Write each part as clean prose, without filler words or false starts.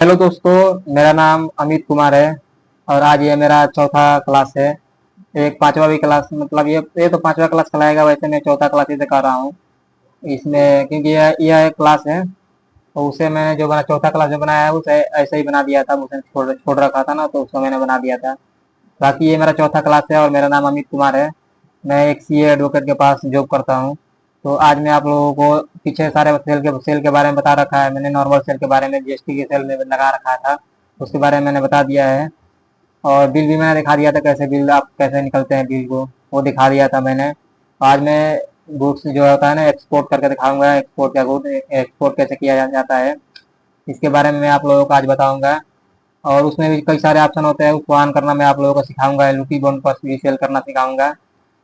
Hello दोस्तों, मेरा नाम अमित कुमार है और आज ये मेरा चौथा क्लास है। एक पांचवा भी क्लास, मतलब ये तो पांचवा क्लास चलाएगा, वैसे मैं चौथा क्लास इसे कर रहा हूँ इसमें, क्योंकि यह एक क्लास है। तो उसे मैंने जो बना चौथा क्लास जो बनाया है उसे ऐसे ही बना दिया था, उसे छोड़ छोड़ रखा था ना, तो उसको मैंने बना दिया था। बाकी ये मेरा चौथा क्लास है और मेरा नाम अमित कुमार है। मैं एक सीए एडवोकेट के पास जॉब करता हूँ। तो आज मैं आप लोगों को पीछे सारे सेल के बारे में बता रखा है मैंने। नॉर्मल सेल के बारे में, जीएसटी के सेल में लगा रखा था, उसके बारे में मैंने बता दिया है। और बिल भी मैंने दिखा दिया था, कैसे बिल आप कैसे निकलते हैं बिल को, वो दिखा दिया था मैंने। आज मैं गुड्स जो होता है ना, एक्सपोर्ट करके दिखाऊंगा। एक्सपोर्ट का गुड एक्सपोर्ट कैसे किया जाता है, इसके बारे में मैं आप लोगों को आज बताऊंगा। और उसमें भी कई सारे ऑप्शन होते हैं, उसको ऑन करना मैं आप लोगों को सिखाऊंगा। एलयूटी बॉन्ड पर भी सेल करना सिखाऊंगा।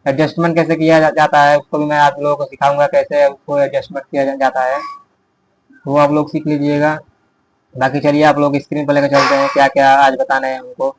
एडजस्टमेंट कैसे किया जाता है उसको भी मैं आप लोगों को सिखाऊंगा, कैसे उसको एडजस्टमेंट किया जाता है, वो आप लोग सीख लीजिएगा। बाकी चलिए आप लोग स्क्रीन पर लेकर चलते हैं, क्या क्या आज बताना है हमको।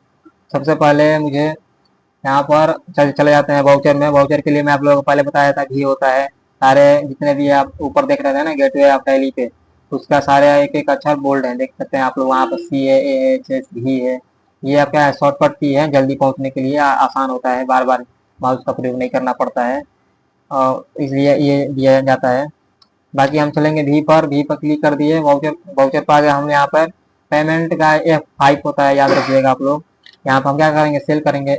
सबसे पहले मुझे यहाँ पर चले जाते हैं वाउचर में। वाउचर के लिए मैं आप लोगों को पहले बताया था, घी होता है। सारे जितने भी आप ऊपर देख रहे थे ना, गेटवे ऑफ टैली पे, उसका सारे एक एक अक्षर बोल्ड है, देख सकते हैं आप लोग। वहाँ पर CAAHS घी है। ये आपका शॉर्टकट की है, जल्दी पहुँचने के लिए आसान होता है, बार बार माउस का प्रयोग नहीं करना पड़ता है, और इसलिए ये दिया जाता है। बाकी हम चलेंगे भी पर क्लिक कर दिए, वाउचर वाउचर पर आ गए हम। यहाँ पर पेमेंट का F5 होता है, याद रखिएगा आप लोग। यहाँ पर हम क्या करेंगे, सेल करेंगे।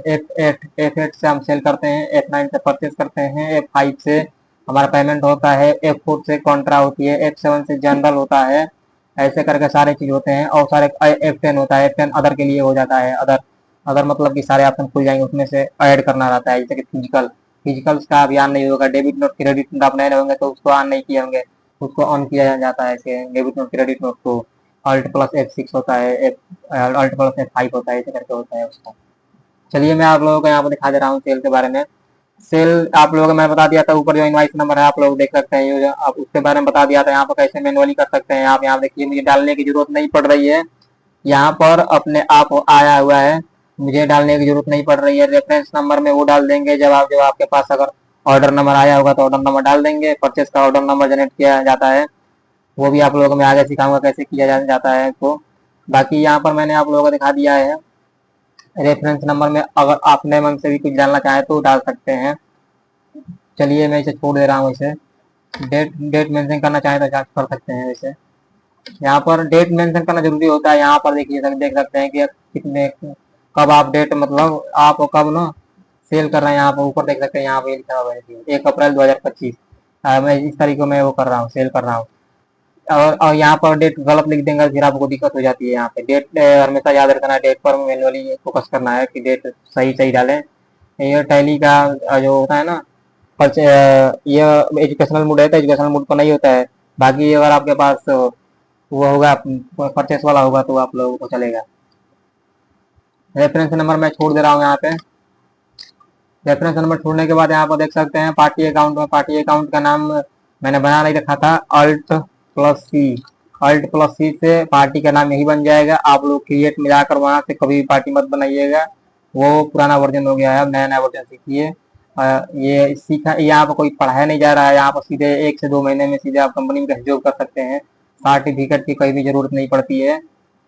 F8 से हम सेल करते हैं, F9 से परचेज करते हैं, F5 से हमारा पेमेंट होता है, F4 से कॉन्ट्रा होती है, F7 से जनरल होता है। ऐसे करके सारे चीज होते हैं। और सारे F10 होता है, F10 अदर के लिए हो जाता है। अदर अदर मतलब कि सारे ऑप्शन खुल जाएंगे, उसमें से ऐड करना रहता है। जैसे कि फिजिकल्स का अभियान नहीं होगा, डेबिट नोट क्रेडिट नोट आप नए होंगे तो उसको ऑन नहीं किए होंगे, उसको ऑन किया जाता है। ऐसे डेबिट नोट क्रेडिट नोट को Alt+F6 होता है, Alt+F5 होता है, ऐसे करके होता है उसका। चलिए मैं आप लोगों को यहाँ पर दिखा दे रहा हूँ सेल के बारे में। सेल आप लोगों को मैं बता दिया था, ऊपर जो इनवाइस नंबर है आप लोग देख सकते हैं, ये जो आप उसके बारे में बता दिया था। यहाँ पर कैसे मैनुअली कर सकते हैं आप, यहाँ देखिए मुझे डालने की जरूरत नहीं पड़ रही है, यहाँ पर अपने आप आया हुआ है, मुझे डालने की जरूरत नहीं पड़ रही है। रेफरेंस नंबर में वो डाल देंगे जब आपके पास अगर ऑर्डर नंबर आया होगा तो ऑर्डर नंबर डाल देंगे। परचेस का ऑर्डर नंबर जनरेट किया जाता है, वो भी आप लोगों को मैं आगे सिखाऊंगा कैसे किया जाता है तो। बाकी यहाँ पर मैंने आप लोगों को दिखा दिया है। रेफरेंस नंबर में अगर आपने मन से भी कुछ डालना चाहे तो डाल सकते हैं। चलिए मैं इसे छोड़ दे रहा हूँ। इसे डेट डेट मेंशन करना चाहे तो कर सकते हैं। वैसे यहाँ पर डेट मेंशन करना जरूरी होता है। यहाँ पर देखिए देख सकते हैं कि कितने कब आप डेट, मतलब आप कब ना सेल कर रहे हैं। यहाँ पर ऊपर देख सकते हैं, यहाँ पे लिखा हुआ है 1 अप्रैल 2025। मैं इस तारीख को मैं वो कर रहा हूँ, सेल कर रहा हूँ। और यहाँ पर डेट गलत लिख देंगे फिर आपको दिक्कत हो जाती है। यहाँ पे डेट हमेशा याद रखना है, डेट पर मैनुअली फोकस करना है कि डेट सही सही डालें। ये टैली का जो होता है ना, ये एजुकेशनल मूड है तो एजुकेशनल मूड पर नहीं होता है। बाकी अगर आपके पास वो होगा, परचेस वाला होगा, तो आप लोगों को चलेगा। रेफरेंस नंबर मैं छोड़ दे रहा हूँ यहाँ पे। रेफरेंस नंबर छोड़ने के बाद यहाँ पर देख सकते हैं पार्टी अकाउंट में, पार्टी अकाउंट का नाम मैंने बना नहीं रखा था, Alt+C से पार्टी का नाम यही बन जाएगा। आप लोग क्रिएट में जाकर वहां से कभी भी पार्टी मत बनाइएगा, वो पुराना वर्जन हो गया है, अब नया नया वर्जन सीखिए। ये सीखा, यहाँ पर कोई पढ़ाया नहीं जा रहा है, यहाँ पर सीधे 1 से 2 महीने में सीधे आप कंपनी में जॉब कर सकते हैं। सर्टिफिकेट की कोई भी जरूरत नहीं पड़ती है।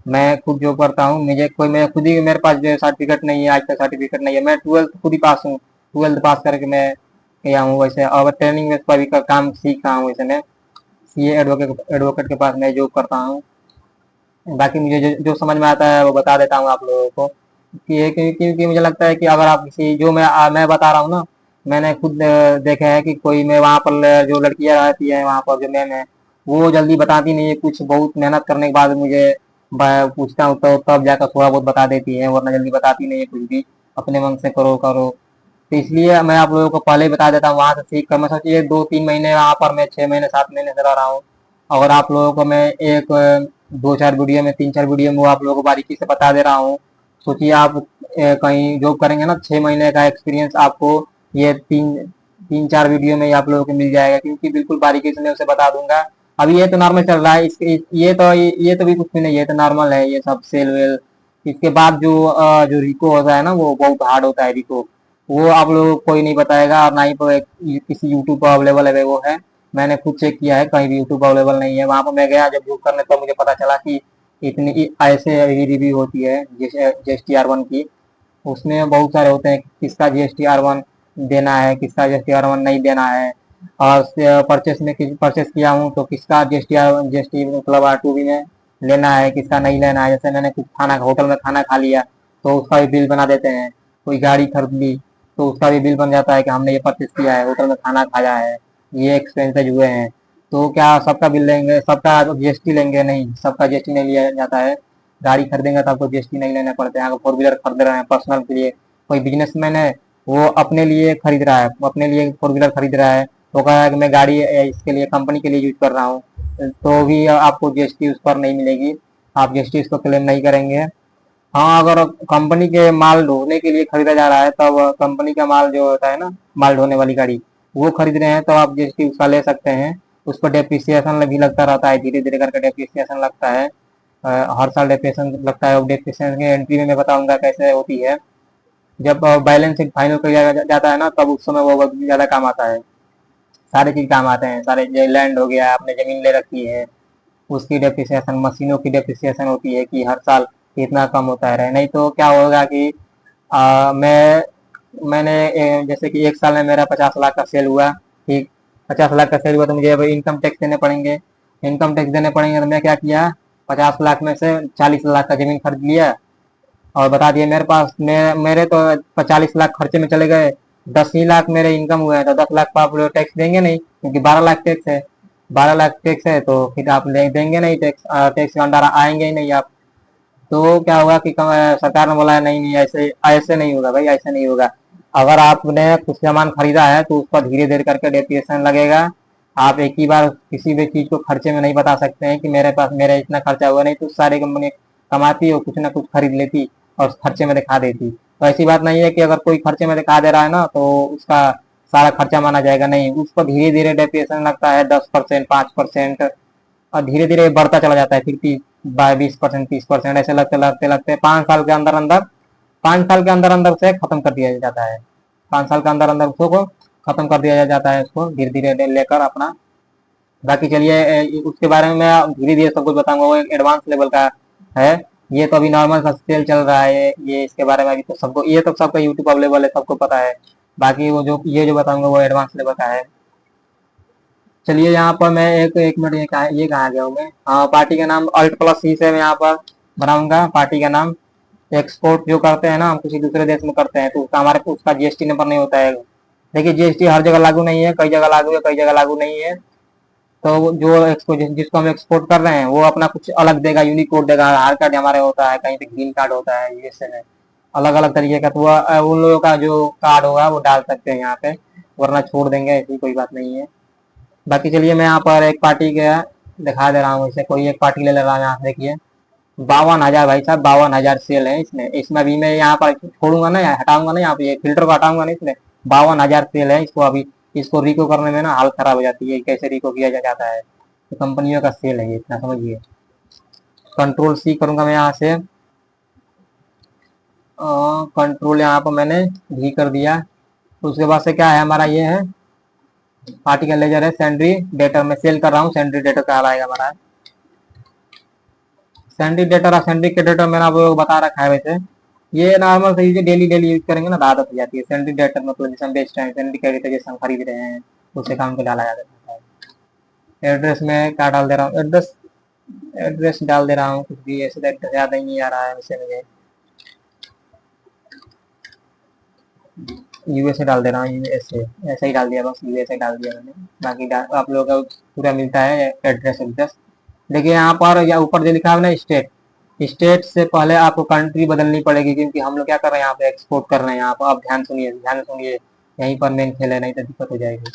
मैं खुद जॉब करता हूँ, मुझे कोई, मैं खुद ही, मेरे पास जो सर्टिफिकेट नहीं है, आज तक सर्टिफिकेट नहीं है। मैं 12th खुद ही पास हूँ, 12th पास करके मैं गया हूँ वैसे। और ट्रेनिंग में पर भी काम सीख रहा हूँ वैसे। मैं सीए एडवोकेट के पास मैं जॉब करता हूँ। बाकी मुझे जो समझ में आता है वो बता देता हूँ आप लोगों को। क्योंकि मुझे लगता है कि अगर आप किसी, जो मैं बता रहा हूँ ना, मैंने खुद देखा है कि कोई, मैं वहाँ पर जो लड़कियाँ रहती है वहाँ पर, जो मैम है, वो जल्दी बताती नहीं है कुछ। बहुत मेहनत करने के बाद मुझे पूछता हूँ तो तब जाकर थोड़ा बहुत बता देती है, वरना जल्दी बताती नहीं है कुछ भी। अपने मन से करो करो, तो इसलिए मैं आप लोगों को पहले ही बता देता हूँ, वहां से सीख कर। मैं सोचिए 2-3 महीने वहां पर, मैं 6 महीने 7 महीने से रह रहा हूँ। अगर आप लोगों को मैं एक 2-4 वीडियो में, 3-4 वीडियो में वो आप लोगों को बारीकी से बता दे रहा हूँ। सोचिए आप कहीं जॉब करेंगे ना, 6 महीने का एक्सपीरियंस आपको ये 3-4 वीडियो में ही आप लोगों को मिल जाएगा, क्योंकि बिल्कुल बारीकी से मैं उसे बता दूंगा। अभी ये तो नॉर्मल चल रहा है, ये तो भी कुछ भी नहीं है, ये तो नॉर्मल है ये सब सेल वेल। इसके बाद जो रिको होता है ना, वो बहुत हार्ड होता है रिको। वो आप लोगों को कोई नहीं बताएगा, और ना ही किसी यूट्यूब पर अवेलेबल है वो है। मैंने खुद चेक किया है, कहीं भी यूट्यूब अवेलेबल नहीं है। वहां पर मैं गया जब यूज करने, तो मुझे पता चला कि इतनी ऐसे रिव्यू होती है जैसे GSTR1 की। उसमें बहुत सारे होते हैं, किसका GSTR1 देना है, किसका GSTR1 नहीं देना है, और परचेस में परचेस किया हूँ तो किसका GST मतलब R2B में लेना है, किसका नहीं लेना है। जैसे मैंने कुछ खाना होटल में खाना खा लिया तो उसका भी बिल बना देते हैं। कोई गाड़ी खरीद ली तो उसका भी बिल बन जाता है कि हमने ये परचेस किया है, होटल में खाना खाया है, ये एक्सपेंसेज हुए हैं। तो क्या सबका बिल लेंगे, सबका GST लेंगे? नहीं, सबका GST नहीं लिया जाता है। गाड़ी खरीदेंगे तो आपको GST नहीं लेने पड़ते हैं। अगर फोर व्हीलर खरीद रहे हैं पर्सनल के लिए, कोई बिजनेसमैन है वो अपने लिए खरीद रहा है, वो अपने लिए फोर व्हीलर खरीद रहा है, तो कहा है कि मैं गाड़ी इसके लिए कंपनी के लिए यूज कर रहा हूँ, तो भी आपको GST उस पर नहीं मिलेगी, आप GST इसको क्लेम नहीं करेंगे। हाँ, अगर कंपनी के माल ढोने के लिए खरीदा जा रहा है, तब कंपनी का माल जो होता है ना, माल ढोने वाली गाड़ी, वो खरीद रहे हैं तो आप GST उसका ले सकते हैं। उस पर डेप्रिसिएशन भी लगता रहता है, धीरे धीरे करके डेप्रिसिएशन लगता है। हर साल डेप्रिसिएशन लगता है। और डेप्रिसिएशन की एंट्री में मैं बताऊंगा कैसे होती है। जब बैलेंस शीट फाइनल किया जाता है ना, तब उस समय वो बहुत ज्यादा काम आता है। सारे चीज काम आते हैं, सारे लैंड हो गया, आपने जमीन ले रखी है, उसकी डेप्रिसिएशन, मशीनों की डेप्रिसिएशन होती है कि हर साल इतना कम होता रहे। नहीं तो क्या होगा कि मैंने जैसे कि एक साल में मेरा 50 लाख का सेल हुआ, ठीक, 50 लाख का सेल हुआ तो मुझे अब इनकम टैक्स देने पड़ेंगे। इनकम टैक्स देने पड़ेंगे तो मैं क्या किया, 50 लाख में से 40 लाख का जमीन खरीद लिया, और बता दिए मेरे पास मेरे तो 40 लाख खर्चे में चले गए, 10 ही लाख मेरे इनकम हुए हैं, तो 10 लाख पर आप लोग टैक्स देंगे नहीं, क्योंकि 12 लाख टैक्स है। 12 लाख टैक्स है तो फिर आप देंगे नहीं टैक्स, टैक्स के अंडर आएंगे ही नहीं आप। तो क्या हुआ कि सरकार ने बोला नहीं नहीं, ऐसे ऐसे नहीं होगा भाई, ऐसे नहीं होगा। अगर आपने कुछ सामान खरीदा है तो उस पर धीरे धीरे करके डेप्रिसिएशन लगेगा। आप एक ही बार किसी भी चीज को खर्चे में नहीं बता सकते हैं कि मेरे पास मेरा इतना खर्चा हुआ, नहीं तो सारी कंपनी कमाती और कुछ ना कुछ खरीद लेती और खर्चे में दिखा देती। तो ऐसी बात नहीं है कि अगर कोई खर्चे में दिखा दे रहा है ना तो उसका सारा खर्चा माना जाएगा, नहीं, उस पर धीरे धीरे डेप्रिसिएशन लगता है, 10%, 5%, और धीरे धीरे बढ़ता चला जाता है, फिर 20%, 30%, ऐसे लगते लगते लगते 5 साल के अंदर अंदर, 5 साल के अंदर अंदर से खत्म कर दिया जाता है। 5 साल के अंदर अंदर उसको खत्म कर दिया जाता है, उसको धीरे धीरे लेकर अपना। बाकी चलिए उसके बारे में मैं धीरे धीरे सब कुछ बताऊंगा, वो एक एडवांस लेवल का है। ये तो अभी नॉर्मल सा सेल चल रहा है, ये इसके बारे में अभी तो सबको, ये तो सबका यूट्यूब अवेलेबल है, सबको पता है। बाकी वो जो ये जो बताऊंगा वो एडवांस लेवल का है। चलिए यहाँ पर मैं एक एक मिनट, ये कहाँ गया हूँ मैं, हाँ, पार्टी का नाम Alt+C से मैं यहाँ पर बनाऊंगा। पार्टी का नाम, एक्सपोर्ट जो करते हैं ना हम किसी दूसरे देश में करते हैं तो उसका हमारे उसका GST नंबर नहीं होता है। देखिए GST हर जगह लागू नहीं है, कई जगह लागू है, कई जगह लागू नहीं है। तो जो जिसको हम एक्सपोर्ट कर रहे हैं वो अपना कुछ अलग देगा, यूनिक कोड देगा। आधार कार्ड हमारे होता है, कहीं पे ग्रीन कार्ड होता है USA में, अलग अलग तरीके का, तो उन लोगों का जो कार्ड होगा वो डाल सकते हैं यहाँ पे, वरना छोड़ देंगे, ऐसी कोई बात नहीं है। बाकी चलिए मैं यहाँ पर एक पार्टी का दिखा दे रहा हूँ, इसे कोई एक पार्टी ले ले रहा हूँ, यहाँ से देखिए 52,000 भाई साहब, 52,000 सेल है इसमें। इसमें अभी मैं यहाँ पर छोड़ूंगा ना, हटाऊंगा ना, यहाँ पे ये फिल्टर को हटाऊंगा नहीं इसमें। 52,000 सेल है, इसको अभी इसको रिको करने में ना हालत खराब हो जाती है, कैसे रिको किया जाता है। तो कंपनियों का सेल है ये, इतना समझिए। Ctrl+C करूंगा मैं यहाँ से, कंट्रोल यहाँ पर मैंने भी कर दिया। उसके बाद से क्या है हमारा, ये है पार्टी का लेजर है, सेंड्री डेटर में सेल कर रहा हूँ, सेंड्री डेटर कहा आएगा हमारा। सेंड्री डेटर और सेंड्री के डेटर मैंने आपको बता रखा है वैसे। ये नॉर्मल से यूज डेली डेली यूज करेंगे ना तो आदत हो जाती है। सेंड्री डेटर मतलब जैसे हम बेचते हैं, सेंड्री का जैसे हम खरीद रहे हैं उसे काम पे डाला जाता है। एड्रेस में क्या डाल दे रहा हूँ, एड्रेस एड्रेस डाल दे रहा हूँ, कुछ भी ऐसे एड्रेस याद नहीं आ रहा है वैसे मुझे। USA डाल दे रहा हूँ, USA ऐसे ही डाल दिया, बस USA डाल दिया मैंने। बाकी आप लोगों का पूरा मिलता है एड्रेस एड्रेस। देखिए यहाँ पर या ऊपर जो लिखा है ना स्टेट, स्टेट से पहले आपको कंट्री बदलनी पड़ेगी, क्योंकि हम लोग क्या कर रहे हैं यहाँ पे, एक्सपोर्ट कर रहे हैं यहाँ पर। आप ध्यान सुनिए, ध्यान सुनिए, यहीं पर मेन खेल है, नहीं तो दिक्कत हो जाएगी।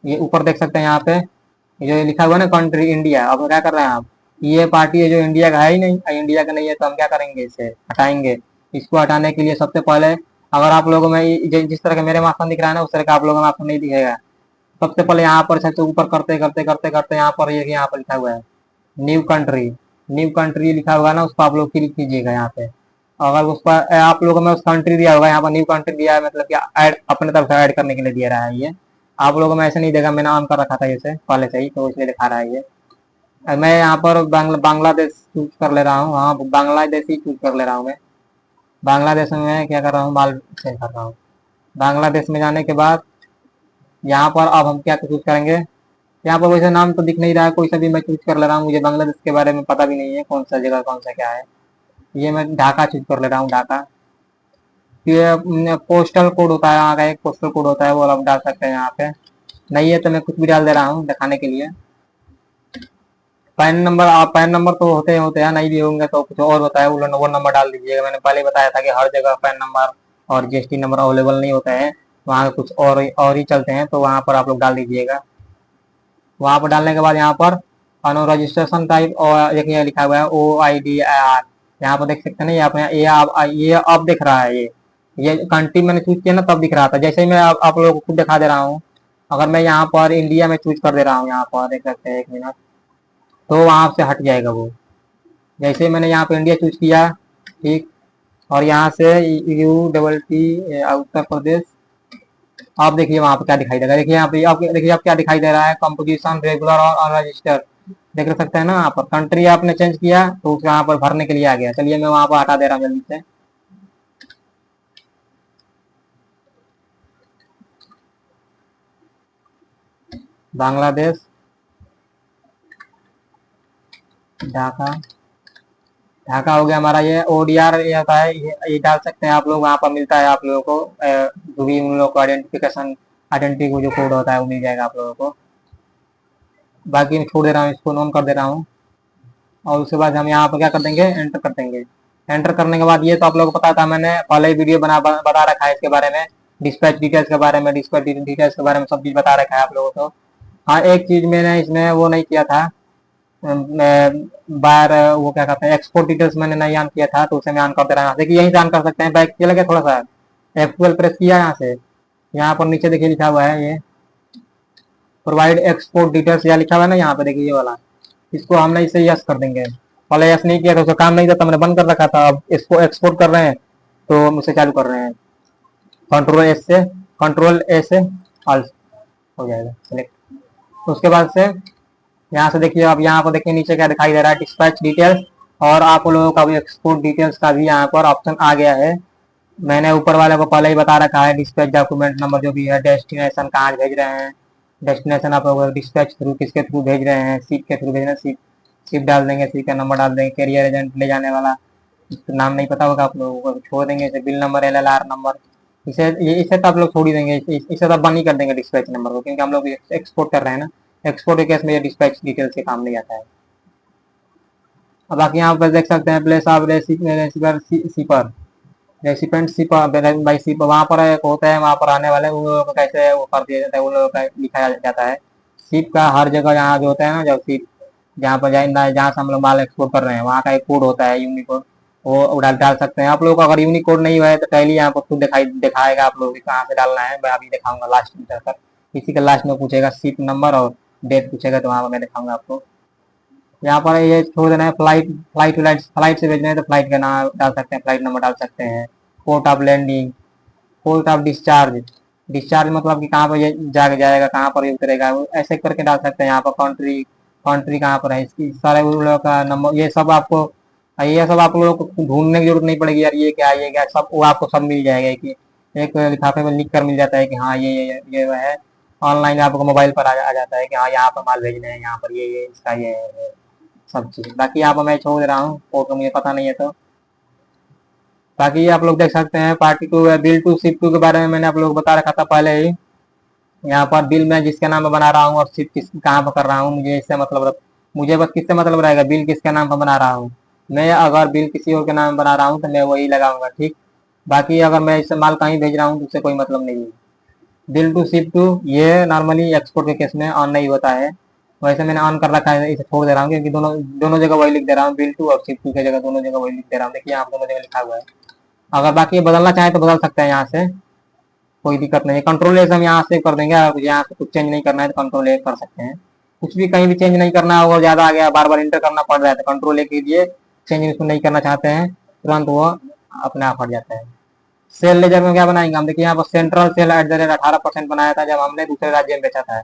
ये ऊपर देख सकते हैं यहाँ पे, ये जो लिखा हुआ है ना कंट्री इंडिया, अब क्या कर रहे हैं आप, ये पार्टी है जो इंडिया का है ही नहीं, इंडिया का नहीं है तो हम क्या करेंगे, इसे हटाएंगे। इसको हटाने के लिए सबसे पहले, अगर आप लोगों में जिस तरह का मेरे मार्क्स दिख रहा है ना उस तरह का आप लोगों में आपको नहीं दिखेगा। सबसे पहले यहाँ पर सबसे ऊपर करते करते करते करते यहाँ पर ये यहाँ पर लिखा हुआ है न्यू कंट्री। न्यू कंट्री लिखा हुआ है ना, उसको आप लोग क्लिक कीजिएगा यहाँ पे। अगर उस पर आप लोगों में उस कंट्री दिया होगा, यहाँ पर न्यू कंट्री दिया है, मतलब कि ऐड अपने तरफ से ऐड करने के लिए दिया रहा है ये। आप लोगों में ऐसे नहीं देगा, मैंने ऑन कर रखा था इसे पहले से ही, तो इसलिए दिखा रहा है ये। मैं यहाँ पर बांग्लादेश चूज कर ले रहा हूँ। हाँ, बांग्लादेश ही चूज कर ले रहा हूँ मैं। बांग्लादेश में मैं क्या कर रहा हूँ, माल सेंड कर रहा हूँ। बांग्लादेश में जाने के बाद यहाँ पर अब हम क्या चूज करेंगे। यहाँ पर वैसे नाम तो दिख नहीं रहा है, कोई सा भी मैं चूज कर ले रहा हूँ। मुझे बांग्लादेश के बारे में पता भी नहीं है, कौन सा जगह कौन सा क्या है। ये मैं ढाका चूज कर ले रहा हूँ, ढाका। ये पोस्टल कोड होता है यहाँ का, एक पोस्टल कोड होता है, वो आप डाल सकते हैं यहाँ पे। नहीं है तो मैं कुछ भी डाल दे रहा हूँ दिखाने के लिए। पैन नंबर, आप पैन नंबर तो होते हैं, नहीं भी होंगे तो कुछ और होता है, वो नंबर डाल दीजिएगा। मैंने पहले बताया था कि हर जगह पैन नंबर और जीएसटी नंबर अवेलेबल नहीं होता है, वहाँ कुछ और ही चलते हैं, तो वहाँ पर आप लोग डाल दीजिएगा। वहाँ पर डालने के बाद यहाँ पर रजिस्ट्रेशन टाइप और एक ये लिखा हुआ है OIDR। यहाँ पर देख सकते हैं ना, ये आपने ये अब दिख रहा है। ये कंट्री मैंने चूज किया ना तब दिख रहा था। जैसे ही मैं आप लोगों को खुद दिखा दे रहा हूँ। अगर मैं यहाँ पर इंडिया में चूज कर दे रहा हूँ, यहाँ पर देख सकते हैं, 1 मिनट, तो वहां से हट जाएगा वो। जैसे मैंने यहाँ पे इंडिया चूज किया, ठीक, और यहाँ से UTT उत्तर प्रदेश, आप देखिए वहां पे क्या दिखाई देगा। देखिए यहाँ पे, आप देखिए आप क्या दिखाई दे रहा है, कंपोजिशन रेगुलर और अनरजिस्टर्ड। देख सकते हैं ना, यहाँ पर कंट्री आपने चेंज किया तो यहाँ पर भरने के लिए आ गया। चलिए मैं वहां पर हटा दे रहा हूँ जल्दी से। बांग्लादेश, ढाका, ढाका हो गया हमारा। ये ODR ये होता है, ये डाल सकते हैं आप लोग। वहाँ पर मिलता है आप लोगों को जो भी उन लोगों को आइडेंटिफिकेशन, आइडेंटिटी को जो कोड होता है वो मिल जाएगा आप लोगों को। बाकी मैं छोड़ दे रहा हूँ, इसको नॉन कर दे रहा हूँ। और उसके बाद हम यहाँ पर क्या कर देंगे, एंटर कर देंगे। एंटर करने के बाद ये तो आप लोगों को पता था, मैंने पहले ही वीडियो बता रखा है इसके बारे में, डिस्पैच डिटेल्स के बारे में, डिस्पैच डिटेल्स के बारे में सब चीज बता रखा है आप लोगों को। हाँ, एक चीज मैंने इसमें वो नहीं किया था, बार वो क्या कहते हैं, एक्सपोर्ट डिटेल्स मैंने नहीं ऑन किया था, तो उसे मैं ऑन कर दे रहा हूँ। देखिए यहीं से ऑन कर सकते हैं, बैक चला गया थोड़ा सा, F12 प्रेस किया यहाँ से। यहाँ पर नीचे देखिए लिखा हुआ है ये प्रोवाइड एक्सपोर्ट डिटेल्स, या लिखा हुआ है ना यहाँ पे, देखिए ये वाला। इसको हमने इसे यस कर देंगे। पहले यस नहीं किया था, उसका काम नहीं था तो मैंने बंद कर रखा था। अब इसको एक्सपोर्ट कर रहे हैं तो मुझसे चालू कर रहे हैं। कंट्रोल ए से ऑल हो जाएगा सेलेक्ट। उसके बाद से यहाँ से देखिए, अब यहाँ पर देखिए नीचे क्या दिखाई दे रहा है, डिस्पैच डिटेल्स। और आप लोगों का भी एक्सपोर्ट डिटेल्स का भी यहाँ पर ऑप्शन आ गया है। मैंने ऊपर वाले को पहले ही बता रखा है, डिस्पैच डॉक्यूमेंट नंबर जो भी है, डेस्टिनेशन कहाँ भेज रहे हैं, डेस्टिनेशन आप लोग डिस्पैच थ्रू किसके थ्रू भेज रहे हैं, शिप के थ्रू भेज रहे हैं, शिप डाल देंगे, शिप का नंबर डाल देंगे, कैरियर एजेंट ले जाने वाला नाम नहीं पता होगा आप लोगों को, छोड़ देंगे इसे, बिल नंबर, LLR नंबर। इसे तो आप लोग छोड़ ही देंगे, इसे तो बंद ही कर देंगे डिस्पैच नंबर को, क्योंकि हम लोग एक्सपोर्ट कर रहे हैं ना। एक्सपोर्ट के केस में ये डिस्पैच डिटेल्स के काम नहीं आता है। अब बाकी यहाँ पर देख सकते हैं प्लेस ऑफ रेसिपर, सीपर, रेसिपेंट सीपर बाई सीपर, वहाँ पर एक होता है, वहाँ पर आने वाले उन लोगों को कैसे वो कर दिया जाता है, उन लोगों का लिखाया जाता है। सीप का हर जगह यहाँ जो होता है ना, जब सीप जहाँ पर जहाँ से हम लोग माल एक्सपोर्ट कर रहे हैं, वहाँ का एक कोड होता है, यूनिकोड, वो डाल सकते हैं आप लोग। अगर यूनिकोड नहीं हुआ है तो पहले यहाँ पर खुद दिखाएगा आप लोग कहाँ से डालना है। मैं अभी दिखाऊंगा लास्ट में तक, इसी के लास्ट में पूछेगा सीप नंबर और डेट पूछेगा, तो वहाँ पर मैं दिखाऊंगा आपको। यहाँ पर ये छोड़ देना है, फ्लाइट से भेजना है तो फ्लाइट का नाम डाल सकते हैं, फ्लाइट नंबर डाल सकते हैं। Port of landing, port of discharge, discharge मतलब कि कहाँ पर ये जाके जाएगा, कहाँ पर ये उतरेगा, वो ऐसे करके डाल सकते हैं। यहाँ पर कंट्री, कंट्री कहाँ पर है, इसकी सारे उन लोगों का नंबर, ये सब आप लोगों को ढूंढने की जरूरत नहीं पड़ेगी यार, ये क्या, सब वो आपको सब मिल जाएगा कि एक लिफाफे में लिख कर मिल जाता है कि हाँ ये वह है। ऑनलाइन आपको मोबाइल पर आ जाता है कि हाँ यहाँ पर माल भेजने हैं, यहाँ पर ये इसका ये है, सब चीज। बाकी यहाँ पर मैं छोड़ दे रहा हूँ, पोर्ट मुझे पता नहीं है तो। बाकी आप लोग देख सकते हैं party to, bill to ship to के बारे में मैंने आप लोग को बता रखा था पहले ही। यहाँ पर बिल मैं जिसके नाम पर बना रहा हूँ और शिप कहाँ पर कर रहा हूँ, मुझे इससे मतलब, मुझे बस किससे मतलब रहेगा, बिल किसके नाम पर बना रहा हूँ। मैं अगर बिल किसी और के नाम बना रहा हूँ तो मैं वही लगाऊंगा, ठीक। बाकी अगर मैं इससे माल कहीं भेज रहा हूँ तो उससे कोई मतलब नहीं है। बिल टू शिप टू ये नॉर्मली एक्सपोर्ट के केस में ऑन नहीं होता है, वैसे मैंने ऑन कर रखा है, इसे छोड़ दे रहा हूँ क्योंकि दोनों दोनों जगह वही लिख दे रहा हूँ, बिल टू और शिप टू की जगह दोनों जगह वही लिख दे रहा हूँ। देखिए यहाँ दोनों जगह लिखा हुआ है। अगर बाकी ये बदलना चाहे तो बदल सकते हैं यहाँ से, कोई दिक्कत नहीं है। कंट्रोल ए से हम यहाँ से कर देंगे, अगर यहाँ से कुछ चेंज नहीं करना है तो कंट्रोल ए कर सकते हैं। कुछ भी कहीं भी चेंज नहीं करना होगा, ज्यादा आ गया, बार बार इंटर करना पड़ रहा है, तो कंट्रोल ए कीजिए। चेंज इसको नहीं करना चाहते हैं तुरंत वो अपने आप हट जाता है। सेल लेजर में क्या बनाएंगे हम, देखिए यहाँ पर सेंट्रल सेल @ 18% बनाया था जब हमने दूसरे राज्य में बेचा था।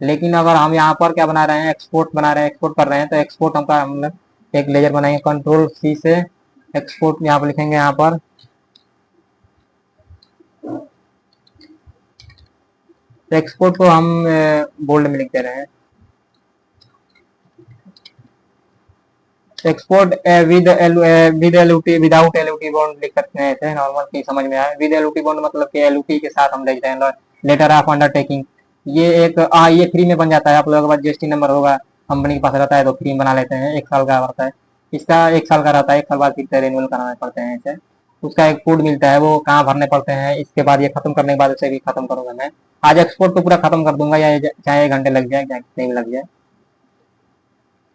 लेकिन अगर हम यहाँ पर क्या बना रहे हैं, एक्सपोर्ट बना रहे हैं, एक्सपोर्ट कर रहे हैं, तो एक्सपोर्ट हम लोग एक लेजर बनाएंगे, कंट्रोल सी से एक्सपोर्ट यहाँ पर लिखेंगे, यहाँ पर एक्सपोर्ट को हम बोल्ड में लिख दे रहे हैं। Export with LUT without LUT bond लिख सकते हैं, ऐसे नॉर्मल की समझ में आए। विद एलयूटी बॉन्ड मतलब कि एलयूटी के साथ हम लिख रहे हैं, लेटर ऑफ अंडरटेकिंग। ये एक ये फ्री में बन जाता है, आप लोगों के पास जीएसटी नंबर होगा, कंपनी के पास रहता है तो फ्री में बना लेते हैं, 1 साल का रहता है इसका, 1 साल का रहता है, 1 साल बाद फिर रिन्यूअल कराने पड़ते हैं ऐसे। उसका एक कोड मिलता है, वो कहाँ भरने पड़ते हैं, इसके बाद ये खत्म करने के बाद उसे भी खत्म करूंगा मैं। आज एक्सपोर्ट को पूरा खत्म कर दूंगा, या चाहे 1 घंटे लग जाए, चाहे कितने भी लग जाए।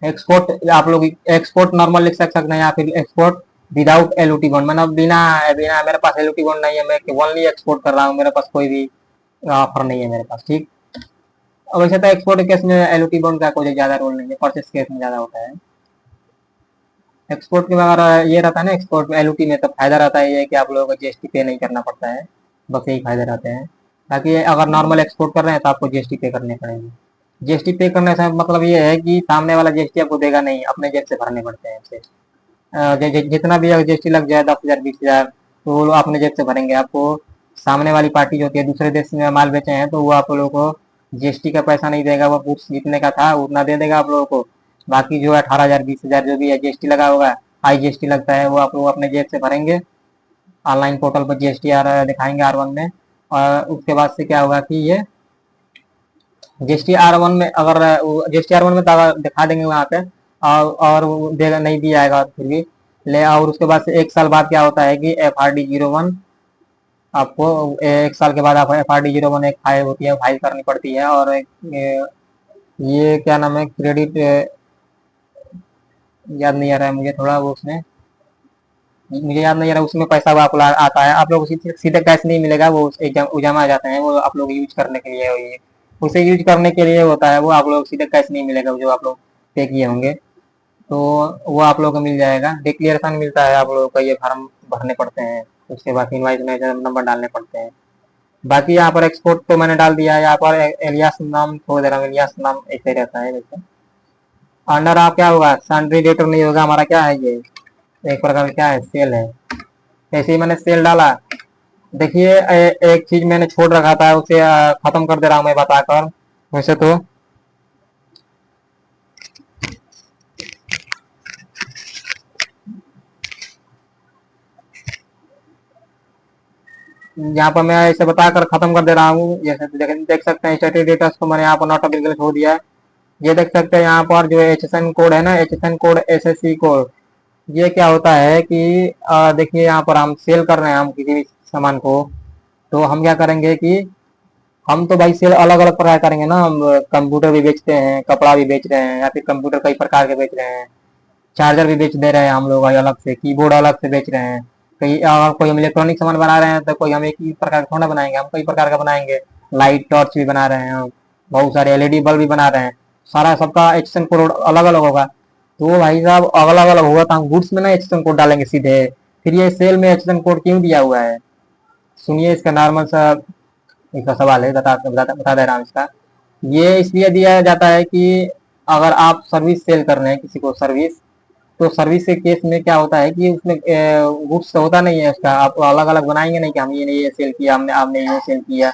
एक्सपोर्ट आप लोग एक्सपोर्ट नॉर्मल लिख सकते हैं, या फिर एक्सपोर्ट विदाउट एलयूटी बॉन्ड, मतलब बिना बिना मेरे पास एलयूटी बॉन्ड नहीं है, मैं ओनली एक्सपोर्ट कर रहा हूँ, मेरे पास कोई भी ऑफर नहीं है मेरे पास, ठीक। और वैसे तो एक्सपोर्ट केस में एलयूटी बॉन्ड का कोई ज्यादा रोल नहीं है, परचेस केस में ज्यादा होता है। एक्सपोर्ट के अगर ये रहता है ना, एक्सपोर्ट में एलयूटी में तो फायदा रहता है ये कि आप लोगों को जीएसटी पे नहीं करना पड़ता है, बस यही फायदे रहते हैं। ताकि अगर नॉर्मल एक्सपोर्ट कर रहे हैं तो आपको जीएसटी पे करने पड़ेंगे। जीएसटी पे करने से मतलब ये है कि सामने वाला जीएसटी आपको देगा नहीं, अपने जेब से भरने पड़ते हैं इसे। जितना भी अगर जीएसटी लग जाए 10,000 20,000, तो वो लोग अपने जेब से भरेंगे। आपको सामने वाली पार्टी जो होती है, दूसरे देश में माल बेचे हैं तो वो आप लोगों को जीएसटी का पैसा नहीं देगा, वो गुड्स जितने का था उतना दे देगा आप लोगों को। बाकी जो 18,000 20,000 जो भी है जीएसटी लगा होगा, हाई जीएसटी लगता है, वो आप लोग अपने जेब से भरेंगे। ऑनलाइन पोर्टल पर जीएसटी दिखाएंगे R1 में, और उसके बाद से क्या होगा कि ये जीएसटी R1 में, अगर जीएसटी R1 में तो अगर दिखा देंगे वहाँ पे, और वो देगा नहीं दिया आएगा फिर भी ले। और उसके बाद से 1 साल बाद क्या होता है कि FRD 01 आपको 1 साल के बाद आप FRD 01 एक फाइल होती है, फाइल करनी पड़ती है। और ये क्या नाम है, क्रेडिट याद नहीं आ रहा है मुझे थोड़ा, वो उसमें मुझे याद नहीं आ रहा, उसमें पैसा वो आपको आता है, आप लोग सीधे कैश नहीं मिलेगा, वो जमा आ जाते हैं, वो आप लोग यूज करने के लिए, ये उसे यूज करने के लिए होता है, वो आप लोग सीधे कैश नहीं मिलेगा जो आप लोग पे किए होंगे। तो वो आप लोगों को मिल जाएगा, डिक्लेरेशन मिलता है आप लोगों को, ये फॉर्म भरने पड़ते हैं, उसके बाद इनवाइस में नंबर डालने पड़ते हैं। बाकी यहाँ पर एक्सपोर्ट तो मैंने डाल दिया है, यहाँ पर एलियास नाम छोड़ दे रहा हूँ, एलियास नाम ऐसे रहता है वैसे। अंडर आप क्या होगा, सैंड्री डेटर नहीं होगा, हमारा क्या है ये एक प्रकार का क्या है, सेल है। ऐसे ही मैंने सेल डाला। देखिए एक चीज मैंने छोड़ रखा था, उसे खत्म कर दे रहा हूँ मैं बताकर। वैसे तो यहाँ पर मैं इसे बताकर खत्म कर दे रहा हूँ। जैसे देख सकते हैं स्टैटिक डेटा को मैंने यहाँ पर नॉट अवेलेबल छोड़ दिया है। ये देख सकते हैं यहाँ पर जो HSN कोड है ना, HSN कोड SSC कोड, ये क्या होता है कि देखिए यहाँ पर हम सेल कर रहे हैं हम किसी भी सामान को, तो हम क्या करेंगे कि हम तो भाई सेल अलग अलग प्रकार करेंगे ना, हम कंप्यूटर भी बेचते हैं, कपड़ा भी बेच रहे हैं, या फिर कंप्यूटर कई प्रकार के बेच रहे हैं, चार्जर भी बेच दे रहे हैं हम लोग भाई अलग से, कीबोर्ड अलग से बेच रहे हैं। कई अगर कोई हम इलेक्ट्रॉनिक सामान बना रहे हैं तो कोई हम एक ही प्रकार का थोड़ा बनाएंगे, हम कई प्रकार का बनाएंगे। लाइट टॉर्च भी बना रहे हैं हम, बहुत सारे LED बल्ब भी बना रहे हैं, सारा सबका HSN कोड अलग अलग होगा। तो भाई साहब अलग अलग होगा तो हम गुड्स में ना HSN कोड डालेंगे सीधे, फिर ये सेल में HSN कोड क्यों दिया हुआ है, सुनिए इसका नॉर्मल सा इसका सवाल है, बता दे रहा हूँ इसका। ये इसलिए दिया जाता है कि अगर आप सर्विस सेल कर रहे हैं किसी को सर्विस, तो सर्विस के केस में क्या होता है कि उसमें गुड्स तो होता नहीं है उसका, आप अलग अलग बनाएंगे नहीं कि हम ये नहीं ये सेल किया, हमने आपने ये सेल किया।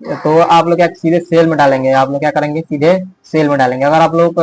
तो आप लोग क्या सीधे सेल में डालेंगे, आप लोग क्या करेंगे सीधे सेल में डालेंगे। अगर आप लोग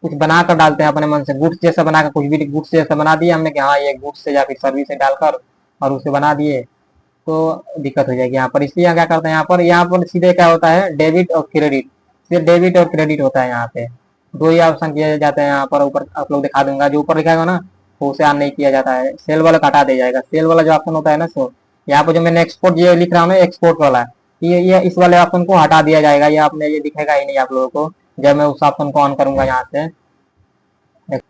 कुछ बना कर डालते हैं अपने मन से, गुड्स जैसा बनाकर कुछ भी गुड्स जैसा बना दिया हमने कि हाँ ये गुड्स से या फिर सर्विस से डालकर और उसे बना दिए, तो दिक्कत हो जाएगी यहाँ पर। इसलिए हम क्या करते हैं यहाँ पर सीधे क्या होता है, डेबिट और क्रेडिट, सिर्फ डेबिट और क्रेडिट होता है यहाँ पे, दो ही ऑप्शन किए जाते हैं यहाँ पर। ऊपर आप लोग दिखा दूंगा, जो ऊपर लिखा है ना वो उसे ऑन नहीं किया जाता है, सेल वाला हटा दिया जाएगा। सेल वाला जो ऑप्शन होता है ना, सो यहाँ पर जो मैंने एक्सपोर्ट ये लिख रहा हूँ ना, एक्सपोर्ट वाला, ये इस वाले ऑप्शन को हटा दिया जाएगा, ये आपने ये दिखेगा ही नहीं आप लोगों को जब मैं उस ऑप्शन को ऑन करूंगा यहाँ से।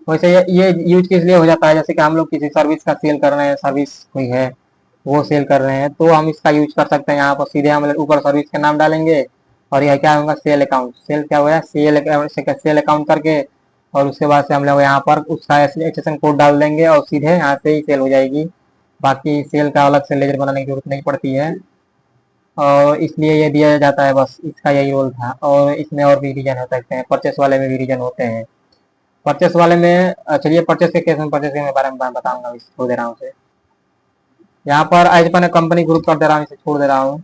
वैसे ये यूज किस लिए हो जाता है, जैसे कि हम लोग किसी सर्विस का सेल कर रहे हैं, सर्विस कोई है वो सेल कर रहे हैं, तो हम इसका यूज कर सकते हैं। यहाँ पर सीधे हम ऊपर सर्विस का नाम डालेंगे, और यह क्या होगा, सेल अकाउंट, सेल क्या हुआ, सेल अकाउंट करके, और उसके बाद से हम लोग यहाँ पर उसका HSN कोड डाल देंगे और सीधे यहाँ से ही सेल हो जाएगी। बाकी सेल का अलग से लेजर बनाने की जरूरत नहीं पड़ती है। और इसलिए ये दिया जाता है, बस इसका यही रोल था। और इसमें और भी रीजन हो सकते हैं, परचेस वाले में भी रीजन होते हैं। परचेस वाले में चलिए परचेस के केस में परचेस के बारे में बताऊंगा, इसे छोड़ दे रहा हूँ उसे। यहाँ पर आज पर कंपनी ग्रुप कर दे रहा हूँ, इसे छोड़ दे रहा हूँ।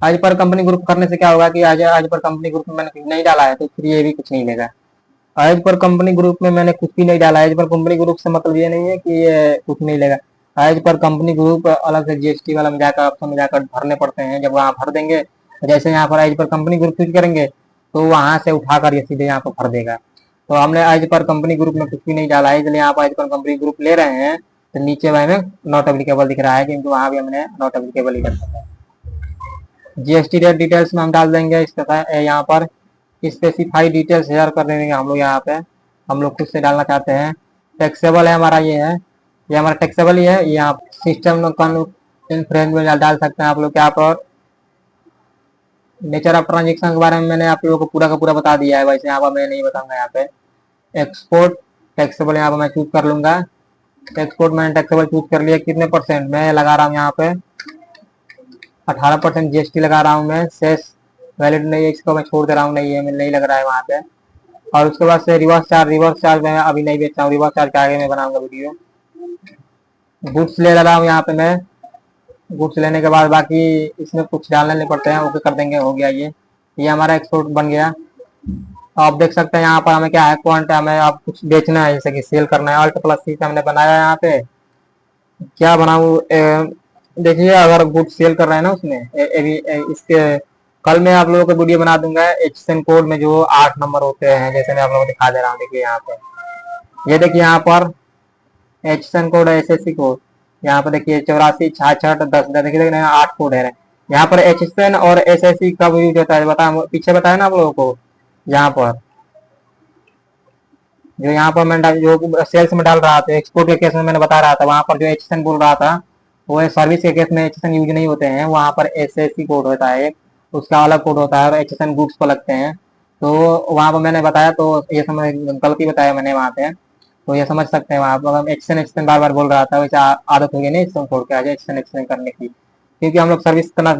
आज पर कंपनी ग्रुप करने से क्या होगा कि आज पर कंपनी ग्रुप में मैंने नहीं डाला है तो फिर ये भी कुछ नहीं लेगा। आज पर कंपनी ग्रुप में मैंने कुछ भी नहीं डाला है। आज पर कंपनी ग्रुप से मतलब ये नहीं है कि ये कुछ नहीं लेगा। आज पर कंपनी ग्रुप अलग से जीएसटी वाला में जाकर ऑप्शन में जाकर भरने पड़ते हैं। जब वहाँ भर देंगे, जैसे यहाँ पर आज पर कंपनी ग्रुप चूज करेंगे तो वहां से उठाकर ये सीधे यहाँ पर भर देगा। तो हमने आज पर कंपनी ग्रुप में कुछ भी नहीं डाला है, इसलिए यहाँ पर आज पर कंपनी ग्रुप ले रहे हैं तो नीचे में नॉट एप्लीकेबल दिख रहा है, क्योंकि वहां भी हमने नॉट एप्लीकेबल ही रखा है। जीएसटी रेट डिटेल्स में हम डाल देंगे इस तरह यहाँ पर स्पेसिफाई डिटेल्स शेयर कर देंगे हम लोग। यहाँ पे हम लोग खुद से डालना चाहते हैं। टैक्सेबल है हमारा, ये हमारा टैक्सेबल ही है। यहाँ सिस्टम इन्फ्लुएंस में डाल सकते हैं आप लोग। यहाँ पर नेचर ऑफ ट्रांजेक्शन के बारे में मैंने आप लोगों को पूरा का पूरा बता दिया है, वैसे यहाँ पर मैं नहीं बताऊंगा। यहाँ पे एक्सपोर्ट टैक्सेबल यहाँ पर मैं चूज कर लूंगा। एक्सपोर्ट मैंने टैक्सेबल चूज कर लिया। कितने परसेंट मैं लगा रहा हूँ यहाँ पे, 18% जीएसटी लगा रहा हूँ मैं। सेस वैलिड नहीं है, इसको मैं छोड़ दे रहा हूँ, नहीं है, नहीं लग रहा है वहाँ पे। और उसके बाद से रिवर्स चार्ज मैं अभी नहीं बेच रहा हूँ, रिवर्स चार्ज के आगे मैं बनाऊंगा वीडियो। गुड्स ले रहा हूँ यहाँ पे मैं। गुड्स लेने के बाद बाकी इसमें कुछ डालने नहीं पड़ते हैं, ओके कर देंगे, हो गया। ये हमारा एक्सपोर्ट बन गया। आप देख सकते हैं यहाँ पर हमें क्या है, क्वांट हमें अब कुछ बेचना है, जैसे कि सेल करना है। अल्ट प्लस सी से हमने बनाया है। यहाँ पे क्या बनाऊँ, देखिए अगर गुड्स सेल कर रहे हैं ना उसमें इसके कल मैं आप लोगों को वीडियो बना दूंगा एचएसएन कोड में जो 8 नंबर होते हैं, जैसे मैं आप लोगों को दिखा दे रहा हूँ। देखिए यहाँ पे, ये देखिए यहाँ पर एचएसएन कोड है, एसएससी कोड। यहाँ पर देखिए 84 66 10 देखिए 8 कोड है। यहाँ पर एचएसएन और एसएससी कब यूज होता है बता, पीछे बताया ना आप लोगों को। यहाँ पर जो यहाँ पर मैं जो सेल्स में डाल रहा था, एक्सपोर्ट के केस में मैंने बता रहा था, वहां पर जो एचएसएन बोल रहा था वो सर्विस के केस में एचएसएन यूज नहीं होते हैं। वहां पर एसएससी कोड होता है एक, उसका अलग कोड होता है और एचएसएन गुड्स को लगते हैं। तो वहां पर मैंने बताया, तो ये समझ गलती बताया मैंने वहां पे, तो ये समझ सकते हैं। वहां पर एचएसएन एचएसएन बार बार बोल रहा था, वैसे आदत हो गई ना एचएसएन कोड के आज एचएसएन एचएसएन करने की, क्योंकि हम लोग सर्विस करना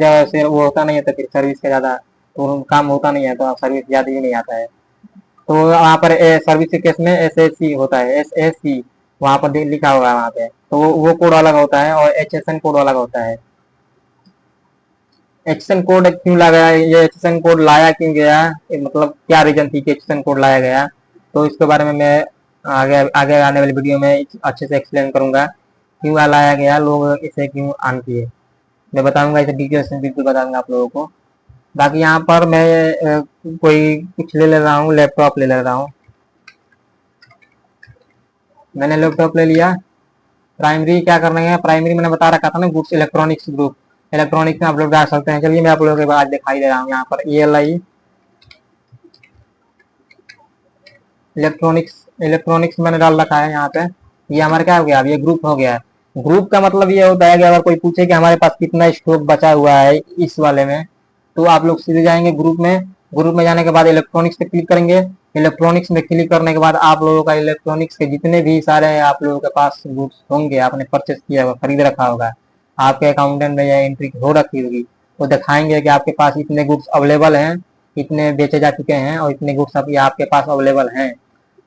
वो होता नहीं है, तो फिर सर्विस का ज्यादा तो काम होता नहीं है, तो सर्विस ज्यादा ही नहीं आता है। तो वहाँ पर सर्विस के केस में एस एस सी होता है, एस एस सी वहाँ पर लिखा होगा वहाँ पे, तो वो कोड अलग होता है और एच एस एन कोड अलग होता है। एच एस एन कोड क्यों लगाया, ये एच एस एन कोड लाया क्यों गया, मतलब क्या रीजन थी कि एच एस एन कोड लाया गया, तो इसके बारे में मैं आगे आगे आने वाली वीडियो में अच्छे से एक्सप्लेन करूंगा क्यों लाया गया, लोग इसे क्यों ऑन किए, मैं बताऊंगा इसे डिटेल्स में, बिल्कुल बताऊंगा आप लोगों को। बाकी यहाँ पर मैं कोई कुछ ले ले रहा हूँ, लैपटॉप ले ले रहा हूँ। मैंने लैपटॉप ले लिया। प्राइमरी क्या करना है, प्राइमरी मैंने बता रखा था ना, गुड्स इलेक्ट्रॉनिक्स ग्रुप, इलेक्ट्रॉनिक्स में आप लोग डाल सकते हैं। चलिए मैं आप लोगों के बाद दिखाई दे रहा हूँ। यहाँ पर ELI इलेक्ट्रॉनिक्स, इलेक्ट्रॉनिक्स मैंने डाल रखा है यहाँ पे। ये हमारा क्या हो गया, अब ये ग्रुप हो गया है। ग्रुप का मतलब ये होता है कि अगर कोई पूछे कि हमारे पास कितना स्टॉक बचा हुआ है इस वाले में, तो आप लोग सीधे जाएंगे ग्रुप में। ग्रुप में जाने के बाद इलेक्ट्रॉनिक्स पे क्लिक करेंगे। इलेक्ट्रॉनिक्स में क्लिक करने के बाद आप लोगों का इलेक्ट्रॉनिक्स के जितने भी सारे आप लोगों के पास गुड्स होंगे, आपने परचेस किया होगा, खरीद रखा होगा, आपके अकाउंटेंट में या एंट्री हो रखी होगी, वो दिखाएंगे कि आपके पास इतने गुड्स अवेलेबल हैं, इतने बेचे जा चुके हैं और इतने गुड्स अभी आपके पास अवेलेबल हैं।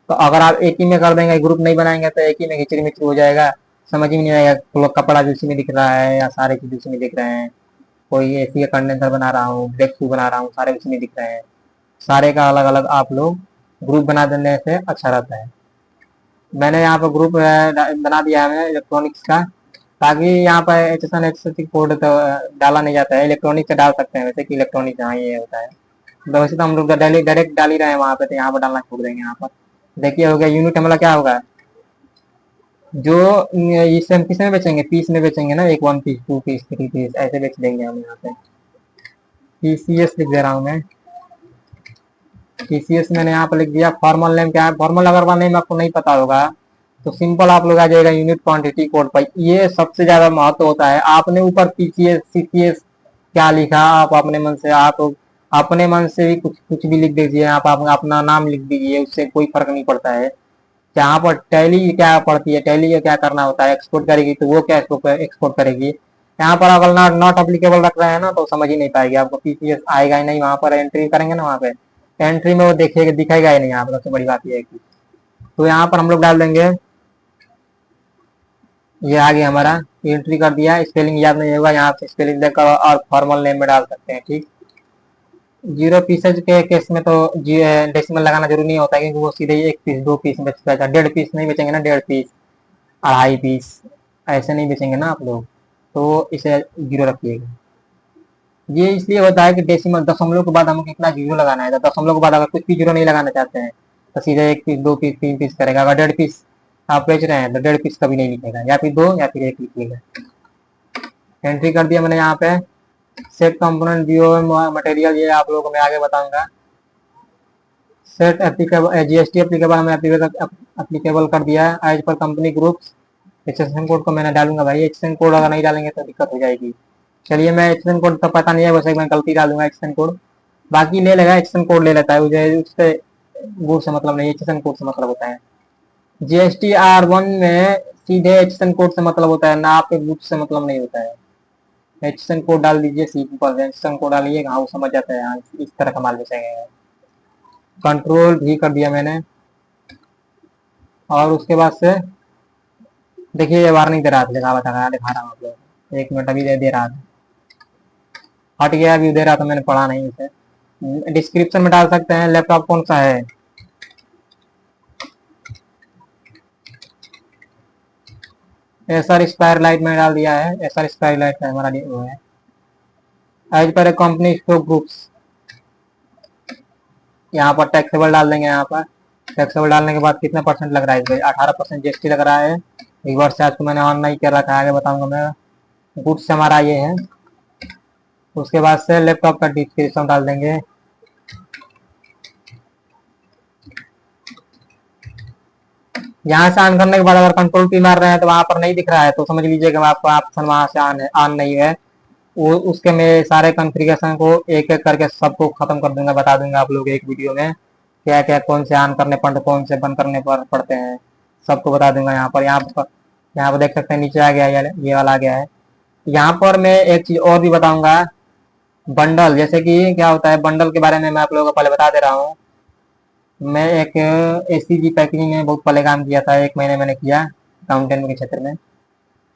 तो अगर आप एक ही में कर देंगे, ग्रुप नहीं बनाएंगे, तो एक ही में खिचड़ी मिचड़ी हो जाएगा, समझ ही नहीं आएगा तो कपड़ा भी उसी में दिख रहा है या सारे चीज उसी में दिख रहे हैं। कोई एसी का कंडेंसर बना रहा हूँ, ब्रेक शू बना रहा हूँ, सारे उसी में दिख रहे हैं। सारे का अलग अलग आप लोग ग्रुप बना देने से अच्छा रहता है। मैंने यहाँ पर ग्रुप बना दिया है इलेक्ट्रॉनिक्स का, ताकि यहाँ पर HSN कोड तो डाला नहीं जाता है, इलेक्ट्रॉनिक से डाल सकते हैं, वैसे कि इलेक्ट्रॉनिक हाँ ये होता है। तो वैसे तो हम लोग डायरेक्ट डाल ही रहे हैं वहाँ पे, तो यहाँ पर डालना छोड़ देंगे। यहाँ पर देखिए हो गया यूनिट, हमारा क्या होगा, जो इसे हम किस में बेचेंगे, पीस में बेचेंगे ना, एक 1 पीस 2 पीस 3 पीस ऐसे बेच देंगे हम। यहाँ पे TCS लिख दे रहा हूँ मैं। TCS मैंने यहाँ पर लिख दिया। फॉर्मल नेम क्या है, फॉर्मल अगर वाला नेम आपको नहीं पता होगा तो सिंपल आप लोग आ जाएगा यूनिट क्वांटिटी कोड पर। ये सबसे ज्यादा महत्व होता है। आपने ऊपर PCS CCS क्या लिखा, आप अपने मन से, आप अपने मन से भी कुछ कुछ भी लिख दीजिए। आप अपना नाम लिख दीजिए, उससे कोई फर्क नहीं पड़ता है। यहाँ पर टैली क्या पड़ती है, टैली का क्या करना होता है, एक्सपोर्ट करेगी तो वो क्या एक्सपोर्ट करेगी, यहाँ पर अगर नॉट अप्लीकेबल रख रहे हैं ना तो समझ ही नहीं पाएगी आपको, पीसीएस आएगा ही नहीं। वहां पर एंट्री करेंगे ना, वहाँ पे एंट्री में वो देखिएगा, दिखाएगा ही नहीं यहाँ पर। सबसे बड़ी बात ये है कि तो यहाँ पर हम लोग डाल देंगे, ये आ गया हमारा, एंट्री कर दिया। स्पेलिंग याद नहीं होगा, यहाँ से स्पेलिंग देकर और फॉर्मल नेम में डाल सकते हैं। ठीक, जीरो पीसेज के केस में तो डेसिमल लगाना जरूरी नहीं होता है, क्योंकि वो सीधे ही 1 पीस 2 पीस बेचता है। 1.5 पीस नहीं बेचेंगे ना, 1.5 पीस 2.5 पीस ऐसे नहीं बेचेंगे ना आप लोग, तो इसे जीरो रखिएगा। ये इसलिए होता है कि डेसिमल दशमलव के बाद हमें कितना जीरो लगाना है। तो दशमलव के बाद अगर कुछ भी जीरो नहीं लगाना चाहते हैं तो सीधे 1 पीस 2 पीस 3 पीस करेगा। अगर 1.5 पीस आप बेच रहे हैं तो 1.5 पीस कभी नहीं लिखेगा, या फिर 2 या फिर 1 लिखिएगा। एंट्री कर दिया मैंने यहाँ पे। सेट कंपोनेंट व्यू मटेरियल, ये आप लोगों को मैं आगे बताऊंगा। सेट एप्लीकेबल जीएसटी एप्लीकेबल हमें एप्लीकेबल कर दिया है। As per company groups, extension code को मैंने डालूंगा भाई। एक्सटेंशन कोड अगर नहीं डालेंगे तो दिक्कत हो जाएगी। चलिए, मैं एक्सटेंशन कोड तो पता नहीं है, वैसे मैं गलती डालूंगा एक्सटेंशन कोड, बाकी ले लेगा। एक्सटेंशन कोड ले लेता है, मुझे उससे गुड से मतलब नहीं, एक्सटेंशन कोड से मतलब होता है। जीएसटी R1 में सीधे एक्सटेंशन कोड से मतलब होता है ना, आपके गुड से मतलब नहीं होता है। एक्सटेंशन कोड डाल दीजिए, सिंपल एक्सटेंशन कोड डालिए, हाँ वो समझ जाता है। हाँ, इस तरह का माल बेचेंगे। कंट्रोल भी कर दिया मैंने, और उसके बाद से देखिए ये वार्निंग दे रहा था, दिखा रहा हूँ आप लोग। 1 मिनट अभी दे रहा था, हट गया। अभी दे रहा था, मैंने पढ़ा नहीं इसे। डिस्क्रिप्शन में डाल सकते हैं लैपटॉप कौन सा है। एसआर स्क्वायर लाइट में डाल दिया है, एसआर स्क्वायर लाइट का हमारा वो है। As per company stock groups, यहाँ पर टैक्सेबल डाल देंगे। यहाँ पर टैक्सेबल डालने के बाद कितना परसेंट लग रहा है इस 18% जीएसटी लग रहा है। एक बार से आज को मैंने ऑन नहीं कर रखा है, आगे बताऊंगा मैं। गुड्स हमारा ये है। उसके बाद से लैपटॉप का डिस्क्रिप्शन डाल देंगे। यहाँ से ऑन करने के बाद अगर कंट्रोल P मार रहे हैं तो वहां पर नहीं दिख रहा है, तो समझ लीजिए कि आपका ऑप्शन वहां से ऑन नहीं है। वो उसके मैं सारे कॉन्फ़िगरेशन को एक एक करके सबको खत्म कर दूंगा, बता दूंगा आप लोग एक वीडियो में, क्या क्या कौन से ऑन करने पड़ते, कौन से बंद करने पर पड़ते हैं, सबको बता दूंगा। यहाँ पर देख सकते हैं, नीचे आ गया, ये वाला आ गया है। यहाँ पर मैं एक चीज और भी बताऊंगा, बंडल। जैसे कि क्या होता है बंडल के बारे में मैं आप लोगों को पहले बता दे रहा हूँ। मैं एक एसीजी पैकेजिंग में बहुत पहले काम किया था, 1 महीने मैंने किया अकाउंटेंट के क्षेत्र में।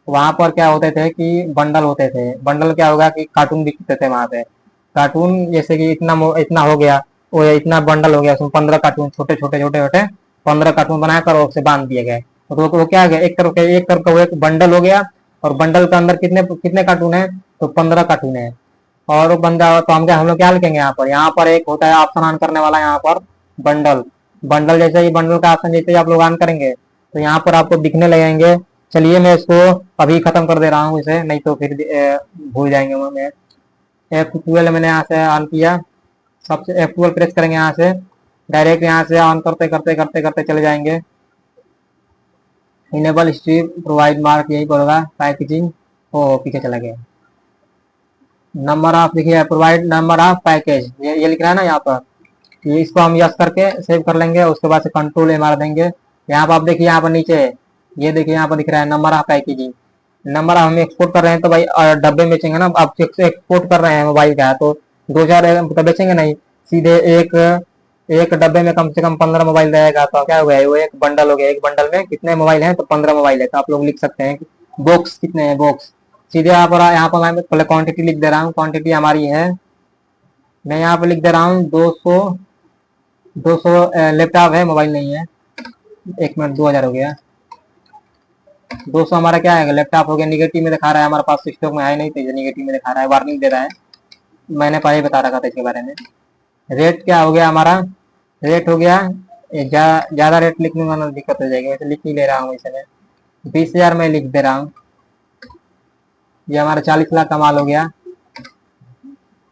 वहां पर क्या होते थे कि बंडल होते थे। बंडल क्या होगा कि कार्टून बिकते थे वहां पे। कार्टून जैसे कि इतना हो गया, वो इतना बंडल हो गया, उसमें 15 कार्टून, छोटे छोटे छोटे छोटे 15 कार्टून बनाकर उसे बांध दिए गए। तो वो क्या गया, एक तरफ का वो एक बंडल हो गया, और बंडल के अंदर कितने कितने कार्टून है, तो 15 कार्टून है। और वो बंदा, तो हम लोग क्या लिखेंगे यहाँ पर, एक होता है ऑप्शन ऑन करने वाला, यहाँ पर बंडल। बंडल जैसे ही बंडल का ऑप्शन जैसे ही आप लोग ऑन करेंगे तो यहाँ पर आपको दिखने लगेंगे। चलिए मैं इसको अभी खत्म कर दे रहा हूँ इसे, नहीं तो फिर भूल जाएंगे। मैं F12 मैंने यहाँ से ऑन किया, सबसे F12 प्रेस करेंगे यहाँ से, डायरेक्ट यहाँ से ऑन करते करते करते करते चले जाएंगे। इनेबल स्ट्रीप प्रोवाइड मार्क, यही पर होगा। पैकेजिंग, ओ पीछे चला गया। नंबर ऑफ, देखिए प्रोवाइड नंबर ऑफ पैकेज, ये लिख रहा है ना यहाँ पर, ये इसको हम यस करके सेव कर लेंगे। उसके बाद से कंट्रोल ए मार देंगे। यहाँ पर आप देखिए, यहाँ पर नीचे ये देखिए, यहाँ पर दिख रहा है नंबर ऑफ पैकेजिंग। नंबर हम एक्सपोर्ट कर रहे हैं तो भाई डब्बे में बेचेंगे ना। आप एक्सपोर्ट कर रहे हैं मोबाइल का, तो 2-4 तो बेचेंगे नहीं, सीधे एक एक डब्बे में कम से कम 15 मोबाइल रहेगा। तो क्या हो गया, वो एक बंडल हो गया। एक बंडल में कितने मोबाइल हैं, तो 15 मोबाइल है। तो आप लोग लिख सकते हैं बॉक्स कितने हैं, बॉक्स सीधे यहाँ पर मैं पहले क्वांटिटी लिख दे रहा हूँ। क्वांटिटी हमारी है, मैं यहाँ पे लिख दे रहा हूँ 200 लैपटॉप है, मोबाइल नहीं है। 1 मिनट, 2000 हो गया। 200 हमारा क्या है, लैपटॉप हो गया। निगेटिव में दिखा रहा है, हमारे पास स्टॉक में है नहीं, तो निगेटिव में दिखा रहा है, वार्निंग दे रहा है। मैंने पहले बता रखा था इसके बारे में। रेट क्या हो गया हमारा, रेट हो गया, ज्यादा रेट लिखने में दिक्कत हो जाएगी, वैसे लिख ही ले रहा हूँ इसे मैं। 20,000 में लिख दे रहा हूँ। ये हमारा 40 लाख का माल हो गया।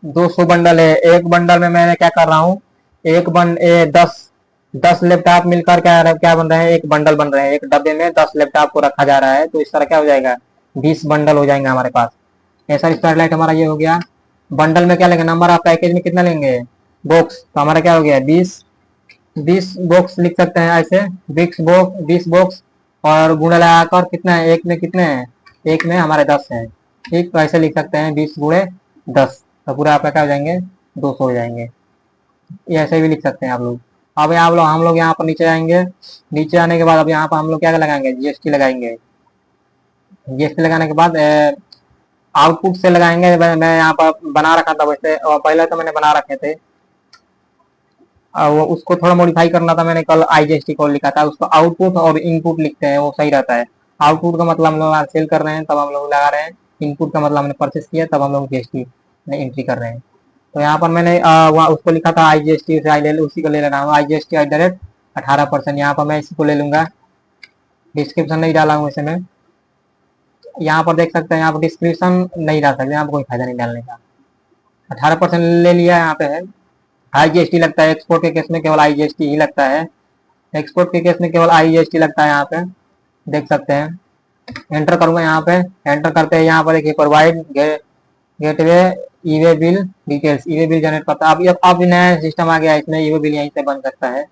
200 बंडल है। एक बंडल में मैंने क्या कर रहा हूँ, 10 लैपटॉप मिलकर क्या बन रहे हैं, एक बंडल बन रहे हैं। एक डब्बे में 10 लैपटॉप को रखा जा रहा है, तो इस तरह क्या हो जाएगा, 20 बंडल हो जाएंगे हमारे पास। ऐसा स्टारलाइट हमारा ये हो गया। बंडल में क्या लेंगे, नंबर ऑफ पैकेज में कितना लेंगे, बॉक्स, तो हमारा क्या हो गया 20 बॉक्स लिख सकते हैं ऐसे, 20 बॉक्स और गुणा लगाकर कितना है, एक में कितने हैं, एक में हमारे 10 हैं। ठीक, तो ऐसे लिख सकते हैं 20 × 10, तो पूरा आपका क्या हो जाएंगे, 200 हो जाएंगे। ये ऐसे भी लिख सकते हैं आप लोग। अब यहाँ हम लोग यहाँ पर नीचे आएंगे। नीचे आने के बाद अब यहाँ पर हम लोग क्या लगाएंगे, जीएसटी लगाएंगे। जीएसटी लगाने के बाद आउटपुट से लगाएंगे। मैं यहाँ पर बना रखा था वैसे, और पहले तो मैंने बना रखे थे, वो उसको थोड़ा मॉडिफाई करना था। मैंने कल आईजीएसटी कोड लिखा था, उसको आउटपुट और इनपुट लिखते हैं, वो सही रहता है। आउटपुट का मतलब हम लोग सेल कर रहे हैं तब हम लोग लगा रहे हैं, इनपुट का मतलब हमने परचेस किया तब हम लोग जीएसटी में एंट्री कर रहे हैं। तो यहाँ पर मैंने वहाँ उसको लिखा था आईजीएसटी से, उसी को ले लेना है, आईजीएसटी @ 18%। यहाँ पर मैं इसी को ले लूंगा, डिस्क्रिप्शन नहीं डाला हूँ वैसे मैं। यहाँ पर देख सकते हैं, यहाँ पर डिस्क्रिप्शन नहीं डाल सकते, यहाँ पर कोई फायदा नहीं डालने का। 18% ले लिया, यहाँ पे है। आईजीएसटी लगता है एक्सपोर्ट के केस में, केवल आईजीएसटी ही लगता है। एक्सपोर्ट के केस में केवल आईजीएसटी लगता है, यहाँ पे देख सकते हैं। एंटर करूंगा यहाँ पे, एंटर करते हैं यहाँ पर देखिए provide gateway e-way bill details, e-way bill generate करता है। अब नया सिस्टम आ गया है, इसमें ईवे बिल यहीं से बन सकता है।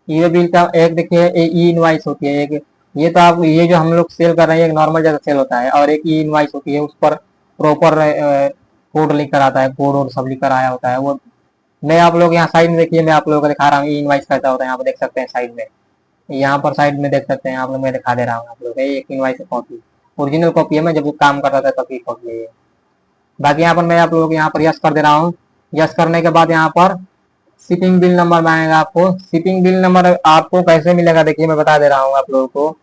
ईवे बिल का एक देखिए ई इनवाइस होती है एक, ये तो आप ये जो हम लोग सेल कर रहे हैं एक नॉर्मल जैसा सेल होता है, और एक ई इनवाइस होती है, उस पर प्रॉपर कोड लिख कर आता है, कोड और सब लिख कर आया होता है वो। मैं आप लोग यहाँ साइड में देखिए, मैं आप लोगों को दिखा रहा हूँ ई इनवाइस कैसा होता है। यहाँ पर देख सकते हैं साइड में, यहाँ पर साइड में देख सकते हैं आप लोग, मैं दिखा दे रहा हूँ आप लोग, एक इनवाइस कॉपी, ओरिजिनल कॉपी है, मैं जब काम कर रहा था तब की कॉपी है ये। बाकी यहाँ पर मैं आप लोगों को यहाँ पर यस कर दे रहा हूँ। यस करने के बाद यहाँ पर शिपिंग बिल नंबर मांगेगा आपको। शिपिंग बिल नंबर आपको कैसे मिलेगा, देखिए मैं बता दे रहा हूँ आप लोगों को।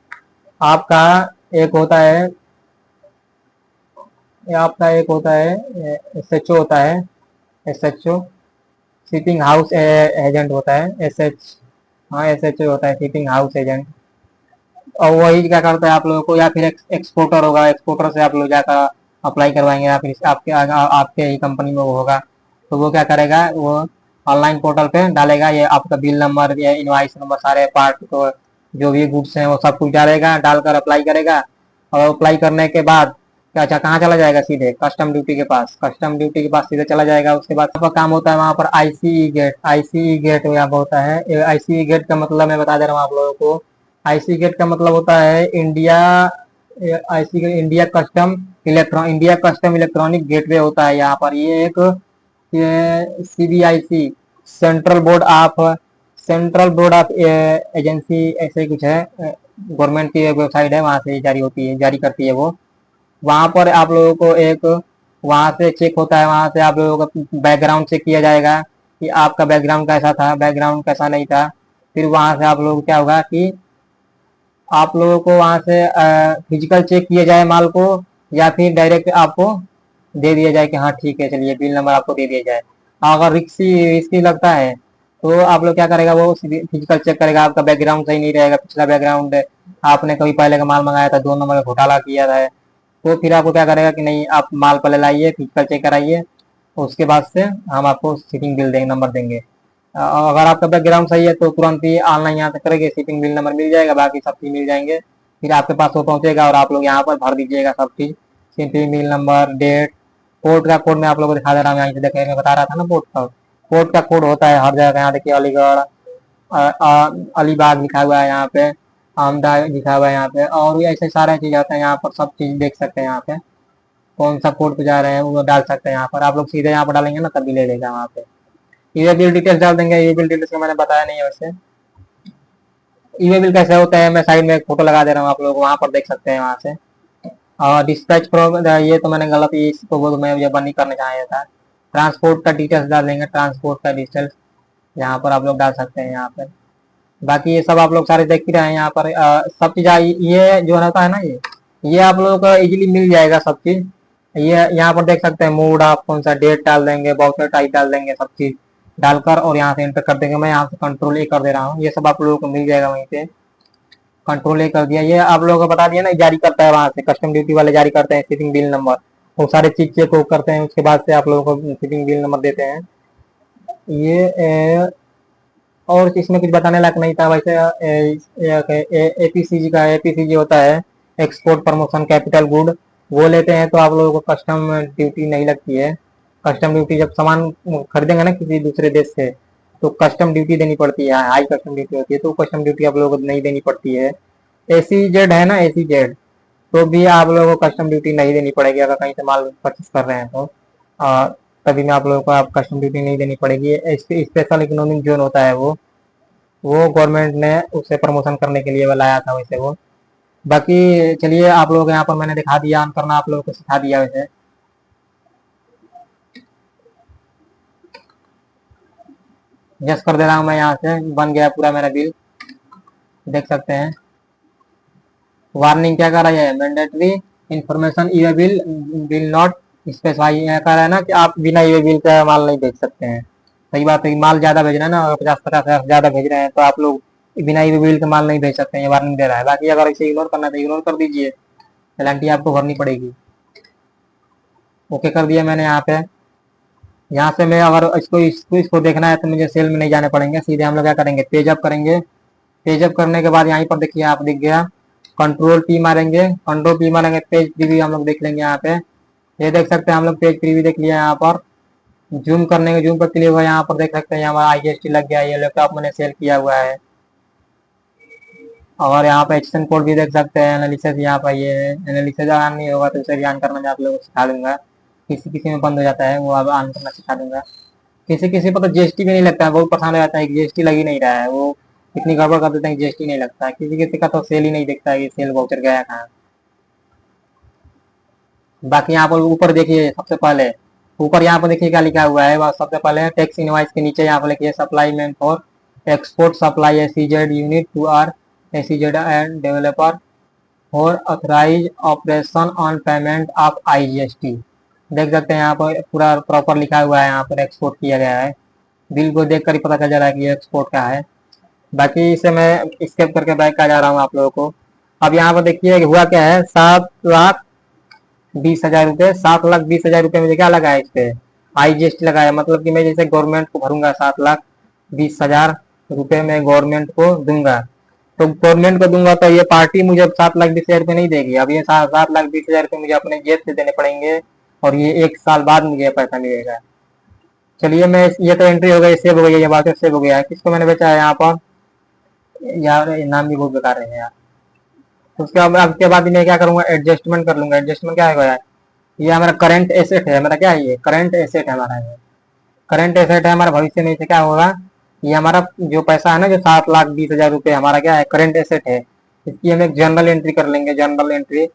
आपका एक होता है, एसएचओ होता है, एसएचओ शिपिंग हाउस एजेंट होता है, एसएच, हाँ एसएचओ होता है, शिपिंग हाउस एजेंट। और वही क्या करता है आप लोगों को, या फिर एक्सपोर्टर होगा, एक्सपोर्टर से आप लोग जाकर अप्लाई करवाएंगे, या फिर आपके ही कंपनी में वो होगा, तो वो क्या करेगा, वो ऑनलाइन पोर्टल पे डालेगा, ये आपका बिल नंबर या इनवाइस नंबर, सारे पार्ट को जो भी गुड्स हैं वो सब कुछ डालेगा, डालकर अप्लाई करेगा। और अप्लाई करने के बाद क्या, अच्छा कहाँ चला जाएगा, सीधे कस्टम ड्यूटी के पास, कस्टम ड्यूटी के पास सीधे चला जाएगा। उसके बाद आपका काम होता है वहाँ पर आईसीई गेट, आईसीई गेट यहाँ पर होता है। आईसीई गेट का मतलब मैं बता दे रहा हूँ आप लोगों को। आईसी गेट का मतलब होता है India, IC gate India custom electronic gateway होता है यहाँ पर। ये एक CBIC, central board of agency ऐसे ही कुछ है, गवर्नमेंट की वेबसाइट है, वहां से जारी करती है वो। वहां पर आप लोगों को एक वहां से चेक होता है, वहां से आप लोगों का बैकग्राउंड चेक किया जाएगा कि आपका बैकग्राउंड कैसा था, बैकग्राउंड कैसा नहीं था। फिर वहां से आप लोग क्या होगा कि आप लोगों को वहां से फिजिकल चेक किया जाए माल को, या फिर डायरेक्ट आपको दे दिया जाए कि हाँ ठीक है चलिए बिल नंबर आपको दे दिया जाए। अगर रिस्की लगता है तो आप लोग क्या करेगा, वो फिजिकल चेक करेगा, आपका बैकग्राउंड सही नहीं रहेगा, पिछला बैकग्राउंड आपने कभी पहले का माल मंगाया था, 2 नंबर का घोटाला किया था, तो फिर आपको क्या करेगा कि नहीं आप माल पहले लाइए, फिजिकल चेक कराइए, उसके बाद से हम आपको शिपिंग बिल देंगे, नंबर देंगे। अगर आपका बैकग्राउंड सही है तो तुरंत ही ऑनलाइन यहाँ से करेंगे, शिपिंग बिल नंबर मिल जाएगा, बाकी सब चीज मिल जाएंगे। फिर आपके पास वो पहुंचेगा और आप लोग यहाँ पर भर दीजिएगा सब चीज, shipping bill number, date. Port का कोड मैं आप लोगों को दिखा दे रहा हूँ, यहाँ से देखिए मैं बता रहा था ना, पोर्ट का कोड होता है हर जगह। यहाँ देखिए अलीगढ़, अलीबाग लिखा हुआ है यहाँ पे, अहमदाबाद लिखा हुआ है यहाँ पे, और भी ऐसे सारे चीज आते हैं यहाँ पर, सब चीज देख सकते हैं यहाँ पे। कौन सा कोड पे जा रहे हैं वो डाल सकते हैं यहाँ पर, आप लोग सीधे यहाँ पर डालेंगे ना तभी ले लेगा वहाँ पे। ईवे बिल डिटेल्स डाल देंगे, ईवे बिल डिटेल्स का मैंने बताया नहीं है वैसे। ईवे बिल कैसे होता है, मैं साइड में एक फोटो लगा दे रहा हूँ, आप लोग वहां पर देख सकते हैं वहां से। और डिस्पैच प्रो, ये तो मैंने गलत, इसको वो मैं ये बंद नहीं करना चाह था। ट्रांसपोर्ट का डिटेल्स डाल देंगे, ट्रांसपोर्ट का डिटेल्स यहाँ पर आप लोग डाल सकते हैं यहाँ पर। बाकी ये सब आप लोग सारे देख ही रहे हैं यहाँ पर, सब चीज ये जो रहता है ना, ये आप लोगों को इजीली मिल जाएगा सब चीज। ये यहाँ पर देख सकते हैं, मूड आप कौन सा डेट डाल देंगे, बाउचर टाइप डाल देंगे, सब चीज डालकर और यहाँ से एंटर कर देंगे। मैं यहाँ से कंट्रोल A कर दे रहा हूँ, ये सब आप लोगों को मिल जाएगा वहीं पे। कंट्रोल A कर दिया, ये आप लोगों को बता दिया ना, जारी करता है वहां से, कस्टम ड्यूटी वाले जारी करते हैं शिपिंग बिल नंबर, वो सारे चीज चेक करते हैं, उसके बाद से आप लोगों को शिपिंग बिल नंबर देते हैं। ये और इसमें कुछ बताने लायक नहीं था वैसे। एपीसीजी होता है, एक्सपोर्ट प्रमोशन कैपिटल गुड, वो लेते हैं तो आप लोगों को कस्टम ड्यूटी नहीं लगती है। कस्टम ड्यूटी जब सामान खरीदेंगे ना किसी दूसरे देश से, तो कस्टम ड्यूटी देनी पड़ती है, हाई कस्टम ड्यूटी होती है, तो कस्टम ड्यूटी आप लोगों को नहीं देनी पड़ती है। एसीजेड है ना, एसीजेड, तो भी आप लोगों को कस्टम ड्यूटी नहीं देनी पड़ेगी अगर कहीं से माल परचेस कर रहे हैं तो। तभी में आप लोगों को आप कस्टम ड्यूटी नहीं देनी पड़ेगी। स्पेशल इकोनॉमिक जोन होता है वो गवर्नमेंट ने उसे प्रमोशन करने के लिए बनाया था वैसे वो। बाकी चलिए आप लोगों को यहाँ पर मैंने दिखा दिया, ऑन करना आप लोगों को सिखा दिया वैसे। जस्ट कर दे रहा हूँ मैं, यहाँ से बन गया पूरा मेरा बिल, देख सकते हैं। वार्निंग क्या कर रहा है, mandatory information E bill bill not specify, यह कह रहा है ना कि आप बिना ई बिल का माल नहीं भेज सकते हैं। सही बात है, माल ज्यादा भेज रहे हैं ना, 50-50 ज्यादा भेज रहे हैं तो आप लोग बिना ई बिल का माल नहीं भेज सकते हैं, ये वार्निंग दे रहा है। बाकी अगर इसे इग्नोर करना तो इग्नोर कर दीजिए, पेनल्टी आपको भरनी पड़ेगी। ओके कर दिया मैंने यहाँ पे। यहाँ से मैं अगर इसको देखना है तो मुझे सेल में नहीं जाने पड़ेंगे, सीधे हम लोग क्या करेंगे, पेज अप करेंगे। पेज अप करने के बाद यहाँ पर देखिए आप दिख गया, कंट्रोल पी मारेंगे, कंट्रोल पी मारेंगे, पेज प्रीव्यू हम लोग देख लेंगे यहाँ पे। ये देख सकते हैं हम लोग पेज प्रीव्यू देख लिया यहाँ पर। जूम करने के जूम पर क्लिक हुआ, यहाँ पर देख सकते हैं हमारा IGST लग गया, ये लैपटॉप मैंने सेल किया हुआ है। और यहाँ पे एक्शन कोड भी देख सकते हैं, एनालिसिस यहाँ पर ये एनालिसिस ऑन नहीं होगा तो उसे भी ऑन करना मैं आप लोगों को सिखा दूंगा। किसी किसी में बंद हो जाता है, वो अब ऑन करना सिखा दूंगा। किसी किसी पर तो GST भी नहीं लगता है, बहुत परेशान हो जाता है, GST लग ही नहीं रहा है, वो इतनी गड़बड़ कर देते हैं GST नहीं लगता है। किसी किसी का तो सेल ही नहीं दिखता है कि सेल वाउचर गया है कहाँ। बाकी यहाँ पर ऊपर देखिए, सबसे पहले ऊपर यहाँ पर देखिए क्या लिखा हुआ है, सबसे पहले टैक्स इनवाइस के नीचे यहाँ पर लिखिए supply meant for export supply SEZ unit to or SEZ and developer for authorise operation on payment of IGST। देख सकते हैं यहाँ पर पूरा प्रॉपर लिखा हुआ है, यहाँ पर एक्सपोर्ट किया गया है। बिल को देख कर ही पता चल रहा है कि ये एक्सपोर्ट का है। बाकी इसे मैं स्केप करके बैक आ जा रहा हूँ आप लोगों को। अब यहाँ पर देखिए हुआ क्या है, 7,20,000 रुपये, 7,20,000 रुपये मुझे क्या लगा है इस पे, IGST लगाया। मतलब कि मैं जैसे गवर्नमेंट को भरूंगा 7,20,000 रुपये में गवर्नमेंट को दूंगा, तो गवर्नमेंट को दूंगा तो ये पार्टी मुझे 7,20,000 रुपये नहीं देगी। अब ये 7,20,000 रुपये मुझे अपने जेब से देने पड़ेंगे, और ये 1 साल बाद मुझे पैसा मिलेगा। चलिए मैं, ये तो एंट्री हो गई, सेव हो गई, ये बात सेव हो गया है। किसको मैंने बेचा है यहाँ पर, यार नाम भी बहुत बेकार है यार। तो उसके बाद अब के बाद मैं क्या करूंगा, एडजस्टमेंट कर लूंगा। एडजस्टमेंट क्या है यार, ये हमारा करंट एसेट है, हमारा क्या है, ये करंट एसेट है हमारा, ये करंट एसेट है हमारा। भविष्य में इसे क्या होगा, ये हमारा जो पैसा है ना, जो 7,20,000 रुपये हमारा क्या है, करंट एसेट है। इसकी हम एक जर्नल एंट्री कर लेंगे, जर्नल एंट्री।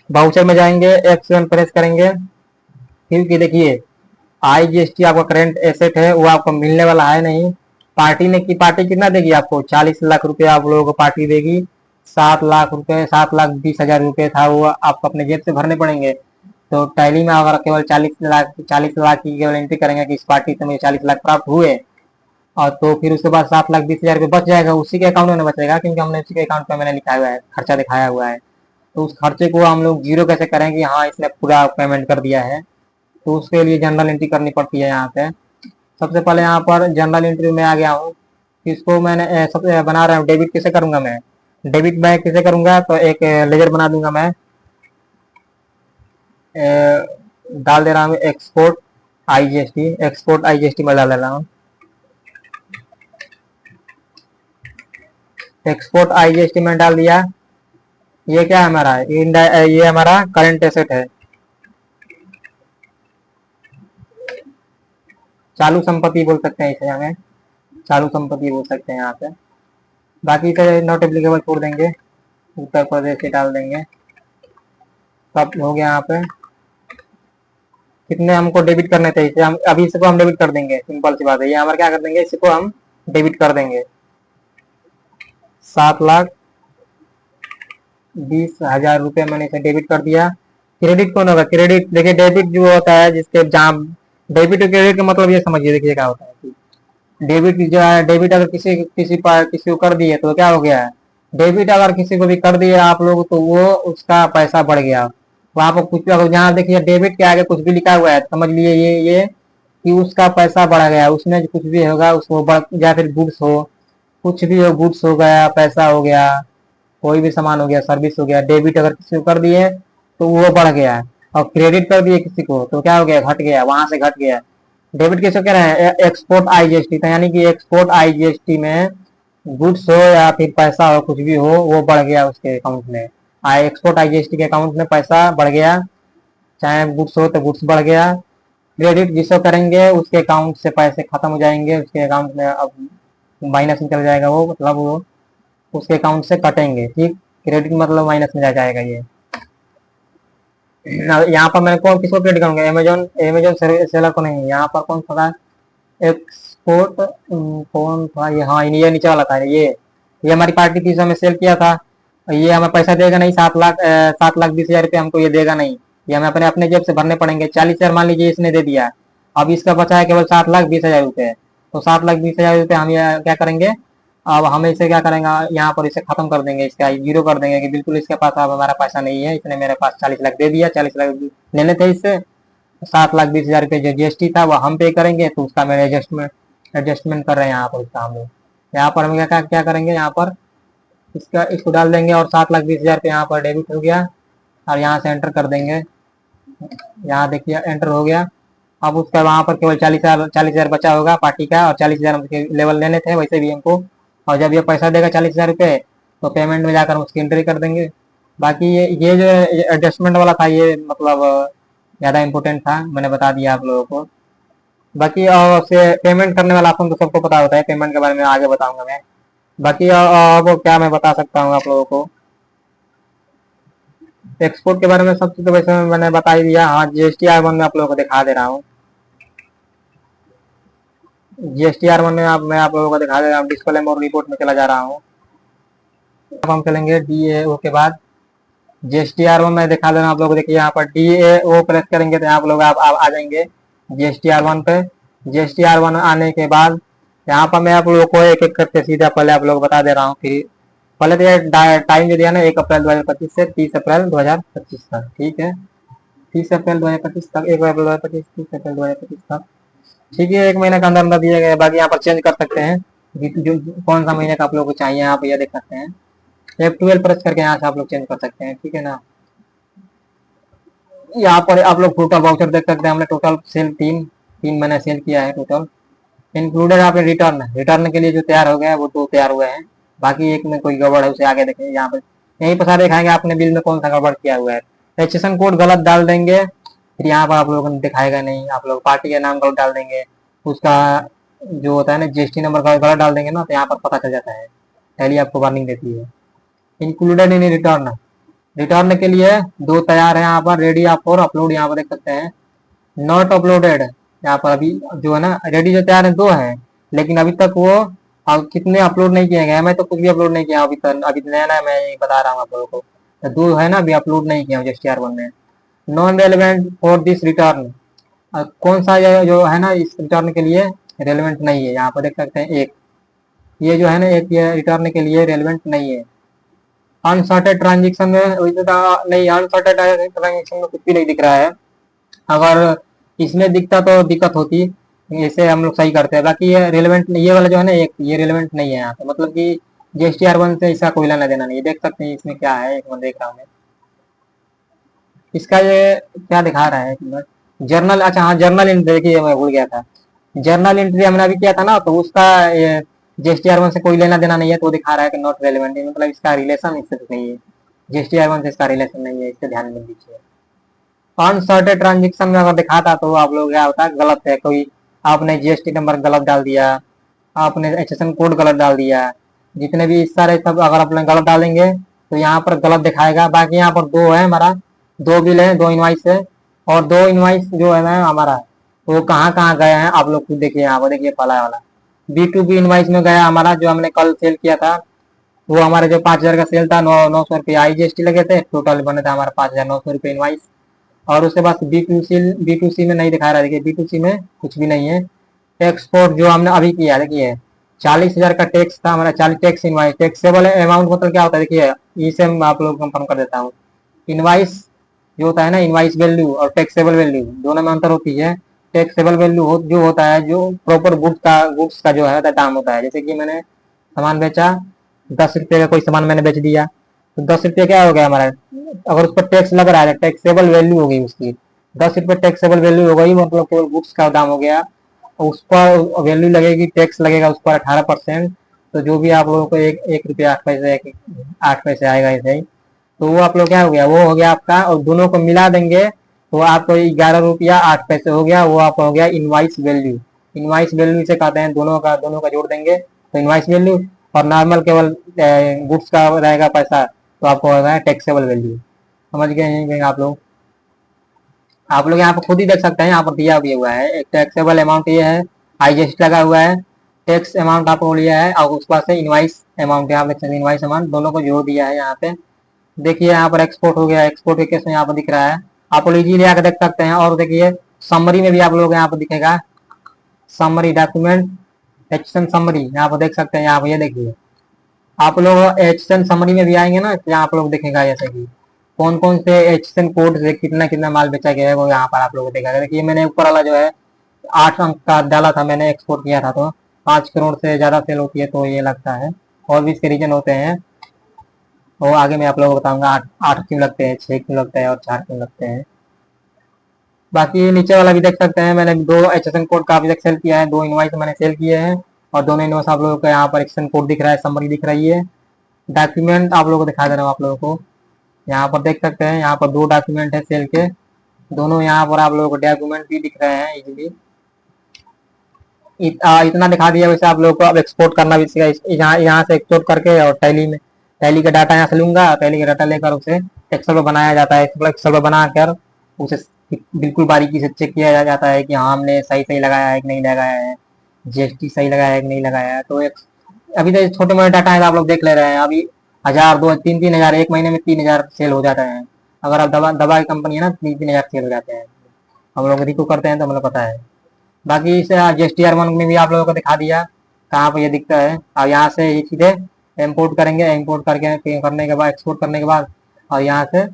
बाउचर में जाएंगे, F7 प्रेस करेंगे, क्योंकि देखिए IGST आपका करंट एसेट है, वो आपको मिलने वाला है नहीं। पार्टी ने की, पार्टी कितना देगी आपको, 40 लाख रुपए आप लोगों को पार्टी देगी। 7 लाख रुपए, 7,20,000 रुपये था वो आपको अपने जेब से भरने पड़ेंगे। तो टैली में अगर केवल 40 लाख की केवल एंट्री करेंगे कि इस पार्टी से मुझे 40 लाख प्राप्त हुए, और तो फिर उसके बाद 7,20,000 रुपये बच जाएगा, उसी के अकाउंट में बचेगा, क्योंकि हमने उसी के अकाउंट में मैंने लिखा हुआ है, खर्चा दिखाया हुआ है। तो उस खर्चे को हम लोग जीरो कैसे करेंगे, हाँ इसने पूरा पेमेंट कर दिया है, तो उसके लिए जनरल एंट्री करनी पड़ती है यहाँ पे। सबसे पहले यहाँ पर जनरल एंट्री में आ गया हूँ। इसको मैंने सबसे बना रहा हूँ, डेबिट कैसे करूंगा मैं, डेबिट बैंक कैसे करूंगा, तो एक लेजर बना दूंगा मैं। डाल दे रहा हूँ एक्सपोर्ट IGST में डाल दे रहा हूँ। एक्सपोर्ट IGST में डाल दिया। ये क्या है हमारा, ये हमारा करंट एसेट है, चालू संपत्ति बोल सकते हैं इसे, हमें चालू संपत्ति बोल सकते हैं यहाँ पे। बाकी तो नॉट एप्लीकेबल छोड़ देंगे, उत्तर प्रदेश से डाल देंगे। सब हो गया यहाँ पे। कितने हमको डेबिट करने थे इसे, हम अभी इसको हम डेबिट कर देंगे, सिंपल सी बात है। ये हमारे क्या कर देंगे, इसको हम डेबिट कर देंगे। 7,20,000 रुपये मैंने इसे डेबिट कर दिया। क्रेडिट कौन होगा, क्रेडिट देखिए, डेबिट जो होता है जिसके जहाँ डेबिट और क्रेडिट का मतलब ये समझिए, देखिए क्या होता है। डेबिट जो है, डेबिट अगर किसी को कर दिए तो क्या हो गया, डेबिट अगर किसी को भी कर दिए आप लोग तो वो उसका पैसा बढ़ गया। वहां पर कुछ अगर जहाँ देखिए डेबिट के आगे कुछ भी लिखा हुआ है, समझ लिए ये कि उसका पैसा बढ़ गया, उसमें कुछ भी होगा उसको बढ़, या फिर गुड्स हो, कुछ भी हो, गुड्स हो गया, पैसा हो गया, कोई भी सामान हो गया, सर्विस हो गया, डेबिट अगर किसी को कर दिए तो वो बढ़ गया। और क्रेडिट कर दिए किसी को तो क्या हो गया, घट गया, वहां से घट गया। डेबिट किसको कह रहे हैं, एक्सपोर्ट IGST, तो यानी कि एक्सपोर्ट IGST में गुड्स हो या फिर पैसा हो, कुछ भी हो, वो बढ़ गया उसके अकाउंट में, आई एक्सपोर्ट IGST के अकाउंट में पैसा बढ़ गया, चाहे गुड्स हो तो गुड्स बढ़ गया। क्रेडिट जिसको करेंगे उसके अकाउंट से पैसे खत्म हो जाएंगे, उसके अकाउंट में अब माइनस में चल जाएगा, वो मतलब वो उसके अकाउंट से कटेंगे। ठीक, क्रेडिट मतलब माइनस में जा जाएगा ये। यहाँ पर मैं कौन किसको क्रेडिट करूंगा, अमेजोन अमेजोन सेलर को नहीं। यहाँ पर कौन सा एक्सपोर्ट कौन था ये, हाँ ये नीचे वाला था, ये हमारी पार्टी थी, हमें सेल किया था। ये हमें पैसा देगा नहीं, 7,20,000 रुपये हमको ये देगा नहीं, ये हमें अपने अपने जेब से भरने पड़ेंगे। 40,000 मान लीजिए इसने दे दिया, अब इसका बचा है केवल 7,20,000 रुपये। तो 7,20,000 रुपये हम ये क्या करेंगे, अब हम इसे क्या करेंगे, यहाँ पर इसे खत्म कर देंगे, इसका जीरो कर देंगे कि बिल्कुल इसके पास अब हमारा पैसा नहीं है, इसने मेरे पास 40 लाख दे दिया, 40 लाख लेने थे इससे। 7,20,000 रुपये जो GST था वो हम पे करेंगे, तो उसका मेरे एडजस्टमेंट कर रहे हैं यहाँ पर उसका हम लोग। यहाँ पर हम क्या क्या करेंगे, यहाँ पर इसको डाल देंगे और 7,20,000 रुपये यहाँ पर डेबिट हो गया, और यहाँ से एंटर कर देंगे। यहाँ देखिए एंटर हो गया। अब उसका वहाँ पर केवल 40,000 बचा होगा पार्टी का, और 40,000 के लेवल लेने थे वैसे भी हमको। और जब ये पैसा देगा 40,000 रुपये, तो पेमेंट में जाकर उसकी एंट्री कर देंगे। बाकी ये जो एडजस्टमेंट वाला था ये मतलब ज़्यादा इम्पोर्टेंट था, मैंने बता दिया आप लोगों को। बाकी से पेमेंट करने वाला ऑप्शन तो सबको पता होता है, पेमेंट के बारे में आगे बताऊंगा मैं। बाकी अब क्या मैं बता सकता हूँ आप लोगों को, एक्सपोर्ट के बारे में सब चीज़ तो वैसे मैंने बता ही दिया। हाँ GSTR1 में आप लोगों को दिखा दे रहा हूँ। GSTR1 में मैं आप लोगों को दिखा दे रहा हूँ, डिस्प्ले मोड रिपोर्ट में चला जा रहा हूँ। अब हम चलेंगे DAO के बाद GSTR1 में दिखा देना आप लोगों को। देखिए यहाँ पर DAO प्रेस करेंगे तो आप लोग आप आ जाएंगे GSTR1 पे। GSTR1 आने के बाद यहाँ पर मैं आप लोगों को एक एक करके सीधा पहले आप लोग बता दे रहा हूँ। फिर पहले तो ये टाइम जो दिया ना 1 अप्रैल 2025 से 30 अप्रैल 2025 तक, ठीक है, 30 अप्रैल 2025 तक, 1 अप्रैल 2025, 30 अप्रैल 2025 तक, ठीक है, 1 महीने का अंदर अंदर दिए गए। बाकी यहाँ पर चेंज कर सकते हैं जो कौन सा महीने का आप लोग को चाहिए, यहाँ पर यह देख सकते हैं। F12 प्रेस करके यहाँ से आप लोग चेंज कर सकते हैं, ठीक है ना। यहाँ पर आप लोग टोटल वाउचर देख सकते हैं, हमने टोटल सेल तीन महीने सेल किया है टोटल, इंक्लूडेड यहाँ पे रिटर्न के लिए जो तैयार हो गया है वो 2 तैयार हुए हैं। बाकी एक में कोई गड़बड़ है उसे आगे देखें, यहाँ पे यहीं पर सारे दिखाएंगे आपने बिल में कौन सा गड़बड़ किया हुआ है। रजिस्ट्रेशन कोड गलत डाल देंगे, फिर यहाँ पर आप लोगों को दिखाएगा नहीं, आप लोग पार्टी का नाम गलत डाल देंगे, उसका जो होता है ना GST नंबर गलत डाल देंगे ना, तो यहाँ पर पता चल जाता है, पहले आपको वार्निंग देती है। इंक्लूडेड इन रिटर्न के लिए 2 तैयार है यहाँ पर, रेडी आप फॉर अपलोड, यहाँ पर देख सकते हैं। नॉट अपलोडेड यहाँ पर अभी जो है ना, रेडी जो तैयार है 2 है, लेकिन अभी तक वो अब कितने अपलोड नहीं किए गए, मैं तो कुछ भी अपलोड नहीं किया अभी तक, अभी नया नया मैं ये बता रहा हूँ आप लोगों को। तो 2 है ना अभी अपलोड नहीं किया GSTR1 में। Non relevant for this return, कौन सा जो है ना इस रिटर्न के लिए रेलिवेंट नहीं है, यहाँ पर देख सकते हैं। एक ये जो है ना, एक ये रिटर्न के लिए रेलिवेंट नहीं है। अनसॉर्टेड ट्रांजेक्शन में नहीं, अनसॉर्टेड ट्रांजेक्शन में कुछ भी नहीं दिख रहा है, अगर इसमें दिखता तो दिक्कत होती, इसे हम लोग सही करते हैं। बाकी ये रेलेवेंट, ये वाला जो है ना एक ये रेलेवेंट नहीं है यहाँ पे, मतलब कि GSTR1 से इसका कोई लेना देना नहीं है। देख सकते हैं इसमें क्या है, एक मैं देख रहा हूँ मैं इसका, ये क्या दिखा रहा है जर्नल, अच्छा हाँ जर्नल एंट्री, देखिए मैं भूल गया था, जर्नल एंट्री हमने अभी किया था ना, तो उसका ये GSTR1 से कोई लेना देना नहीं है, तो दिखा रहा है कि नॉट रेलेवेंट, मतलब इसका रिलेशन इससे नहीं है, GSTR1 से इसका रिलेशन नहीं है, इससे ध्यान में दीजिए। अनसॉर्टेड ट्रांजेक्शन में अगर दिखाता तो आप लोग क्या होता है, गलत है, कोई आपने GST नंबर गलत डाल दिया, आपने HSN कोड गलत डाल दिया, जितने भी इस सारे सब अगर आप गलत डालेंगे तो यहाँ पर गलत दिखाएगा। बाकी यहाँ पर 2 है हमारा, 2 बिल है, 2 इनवाइस है, और 2 इनवाइस जो है ना हमारा वो कहाँ कहाँ गए हैं आप लोग खुद देखिए। यहाँ पर देखिए पहला वाला B2B इनवाइस में गया हमारा, जो हमने कल सेल किया था, वो हमारे जो 5,000 का सेल था, 900 रुपये IGST लगे थे, टोटल बने थे हमारा 5,900 रुपये इनवाइस। और उसके बाद B2C में नहीं दिखा रहा है, देखिए B2C में कुछ भी नहीं है। एक्सपोर्ट जो हमने अभी किया देखिए 40,000 का टैक्स था हमारा, 40 टैक्स इनवाइस, टैक्सेबल अमाउंट मतलब क्या होता है देखिए, इसे मैं आप लोग कंफर्म कर देता हूँ। इनवाइस जो होता है ना, इनवाइस वैल्यू और टैक्सेबल वैल्यू दोनों में अंतर होती है। टैक्सेबल वैल्यू जो होता है जो प्रॉपर गुड्स का जो है दाम होता है, जैसे कि मैंने सामान बेचा 10 रुपये का, कोई सामान मैंने बेच दिया तो 10 रुपये क्या हो गया हमारा, अगर उस पर टैक्स लग रहा है टैक्सेबल वैल्यू हो गई उसकी, 10 रुपये टैक्सेबल वैल्यू हो गई, मतलब केवल गुड्स का दाम हो गया। उस पर वैल्यू लगेगी, टैक्स लगेगा उस पर 18%, तो जो भी आप लोगों को 1 रुपया 8 पैसे 8 पैसे आएगा ऐसे ही। तो वो आप लोग क्या हो गया, वो हो गया आपका, और दोनों को मिला देंगे तो आपको 11 रुपया 8 पैसे हो गया, वो आपका हो गया इनवाइस वैल्यू। इनवाइस वैल्यू से कहते हैं दोनों का जोड़ देंगे तो इनवाइस वैल्यू। और नॉर्मल केवल गुड्स का रहेगा पैसा तो आपको होगा टैक्सेबल वैल्यू। समझ गए हैं आप लोग? आप लोग यहाँ पर खुद ही देख सकते हैं, यहाँ पर दिया भी हुआ है एक टैक्सेबल अमाउंट ये है, IGST लगा हुआ है, टैक्स अमाउंट आपको लिया है, और उसके बाद से इनवाइस अमाउंट यहाँ देख सकते हैं, इनवाइस अमाउंट दोनों को जोड़ दिया है यहाँ पे। देखिए यहाँ पर एक्सपोर्ट हो गया, एक्सपोर्ट के केस में यहाँ पर दिख रहा है, आप लोग इजीली आकर देख सकते हैं। और देखिए समरी में भी आप लोग यहाँ पर दिखेगा, समरी डॉक्यूमेंट एक्शन समरी यहाँ पर देख सकते हैं। यहाँ पर ये देखिए आप लोग एक्शन समरी में भी आएंगे ना, तो यहाँ आप लोग देखेगा जैसे कि कौन कौन से एक्शन कोड से कितना कितना माल बेचा गया है वो यहाँ पर आप लोग को देखा। देखिए मैंने ऊपर वाला जो है 8 अंक का डाला था, मैंने एक्सपोर्ट किया था तो 5 करोड़ से ज्यादा सेल होती है तो ये लगता है। और भी इसके रीजन होते हैं वो आगे मैं आप लोगों को बताऊंगा, 8 क्यों लगते हैं, 6 क्यों लगते हैं और 4 क्यों लगते हैं। बाकी नीचे वाला भी देख सकते हैं, मैंने 2 HSN कोड का अभी तक सेल किया है, 2 इनवाइस मैंने सेल किए हैं, और दोनों इनवाइस आप लोगों को यहाँ पर एक्शन कोड दिख रहा है, समरी दिख रही है। डॉक्यूमेंट आप लोगों को दिखा दे रहा हूँ आप लोगों को, यहाँ पर देख सकते हैं, यहाँ पर 2 डॉक्यूमेंट है सेल के, दोनों यहाँ पर आप लोगों को डॉक्यूमेंट भी दिख रहे हैं इजीली। इतना दिखा दिया। वैसे आप लोगों को अब एक्सपोर्ट करना भी सीखा, यहाँ से एक्सपोर्ट करके, और टैली का डाटा यहाँ से लूंगा, टैली का डाटा लेकर उसे एक्सेल पर बनाया जाता है, एक्सेल पर बनाकर उसे बिल्कुल बारीकी से चेक किया जाता है कि हाँ हमने सही सही लगाया है कि नहीं लगाया है, GST सही लगाया है कि नहीं लगाया है। तो अभी तो छोटे मोटे डाटा है तो आप लोग देख ले रहे हैं, अभी 1,000 2 3 3 हज़ार एक महीने में 3,000 सेल हो जाता है। अगर आप दवा दवा की कंपनी है ना, 3 3 हज़ार सेल हो जाते हैं। हम लोग रिकू करते हैं तो हमें पता है। बाकी इसे GSTR1 में भी आप लोगों को दिखा दिया कहाँ पर ये दिखता है। अब यहाँ से ये सीधे इम्पोर्ट करेंगे, इम्पोर्ट करके करने के बाद एक्सपोर्ट करने के बाद, और यहाँ से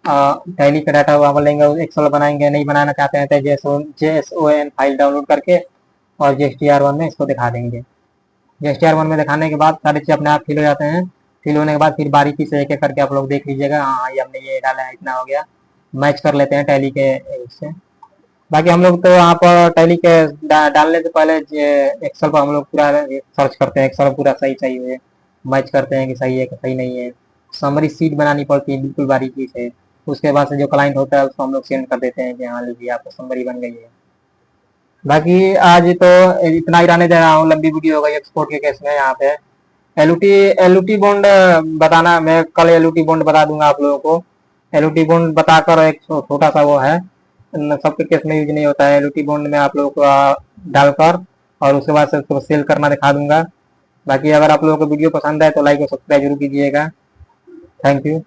टैली का डाटा वहाँ पर लेंगे, एक्सेल बनाएंगे, नहीं बनाना चाहते हैं तो JSON फाइल डाउनलोड करके और GSTR1 में इसको दिखा देंगे। GSTR1 में दिखाने के बाद सारी चीज़ अपने आप फिल हो जाते हैं। फिल होने के बाद फिर बारीकी से एक एक करके आप लोग देख लीजिएगा, हाँ ये हमने ये डाला है, इतना हो गया, मैच कर लेते हैं टैली के इससे। बाकी हम लोग तो यहाँ पर टैली के डालने से पहले एक्सेल पर हम लोग पूरा सर्च करते हैं, एक्सेल पूरा सही सही है, मैच करते हैं कि सही है कि सही नहीं है। समरी सीट बनानी पड़ती है बिल्कुल बारीकी से, उसके बाद से जो क्लाइंट होता है उसको हम लोग सेंड कर देते हैं कि हाँ लीजिए आपको समरी बन गई है। बाकी आज तो इतना ही रहने दे रहा हूँ, लंबी वीडियो हो गई एक्सपोर्ट के केस में। यहाँ पे एलयूटी बॉन्ड बताना, मैं कल एलयूटी बॉन्ड बता दूंगा आप लोगों को। एलयूटी बॉन्ड बताकर एक छोटा सा वो है, सबके केस में यूज नहीं होता है। एलयूटी बॉन्ड में आप लोगों को डालकर और उसके बाद से उसको सेल करना दिखा दूंगा। बाकी अगर आप लोगों को वीडियो पसंद है तो लाइक और सब्सक्राइब जरूर कीजिएगा। Thank you.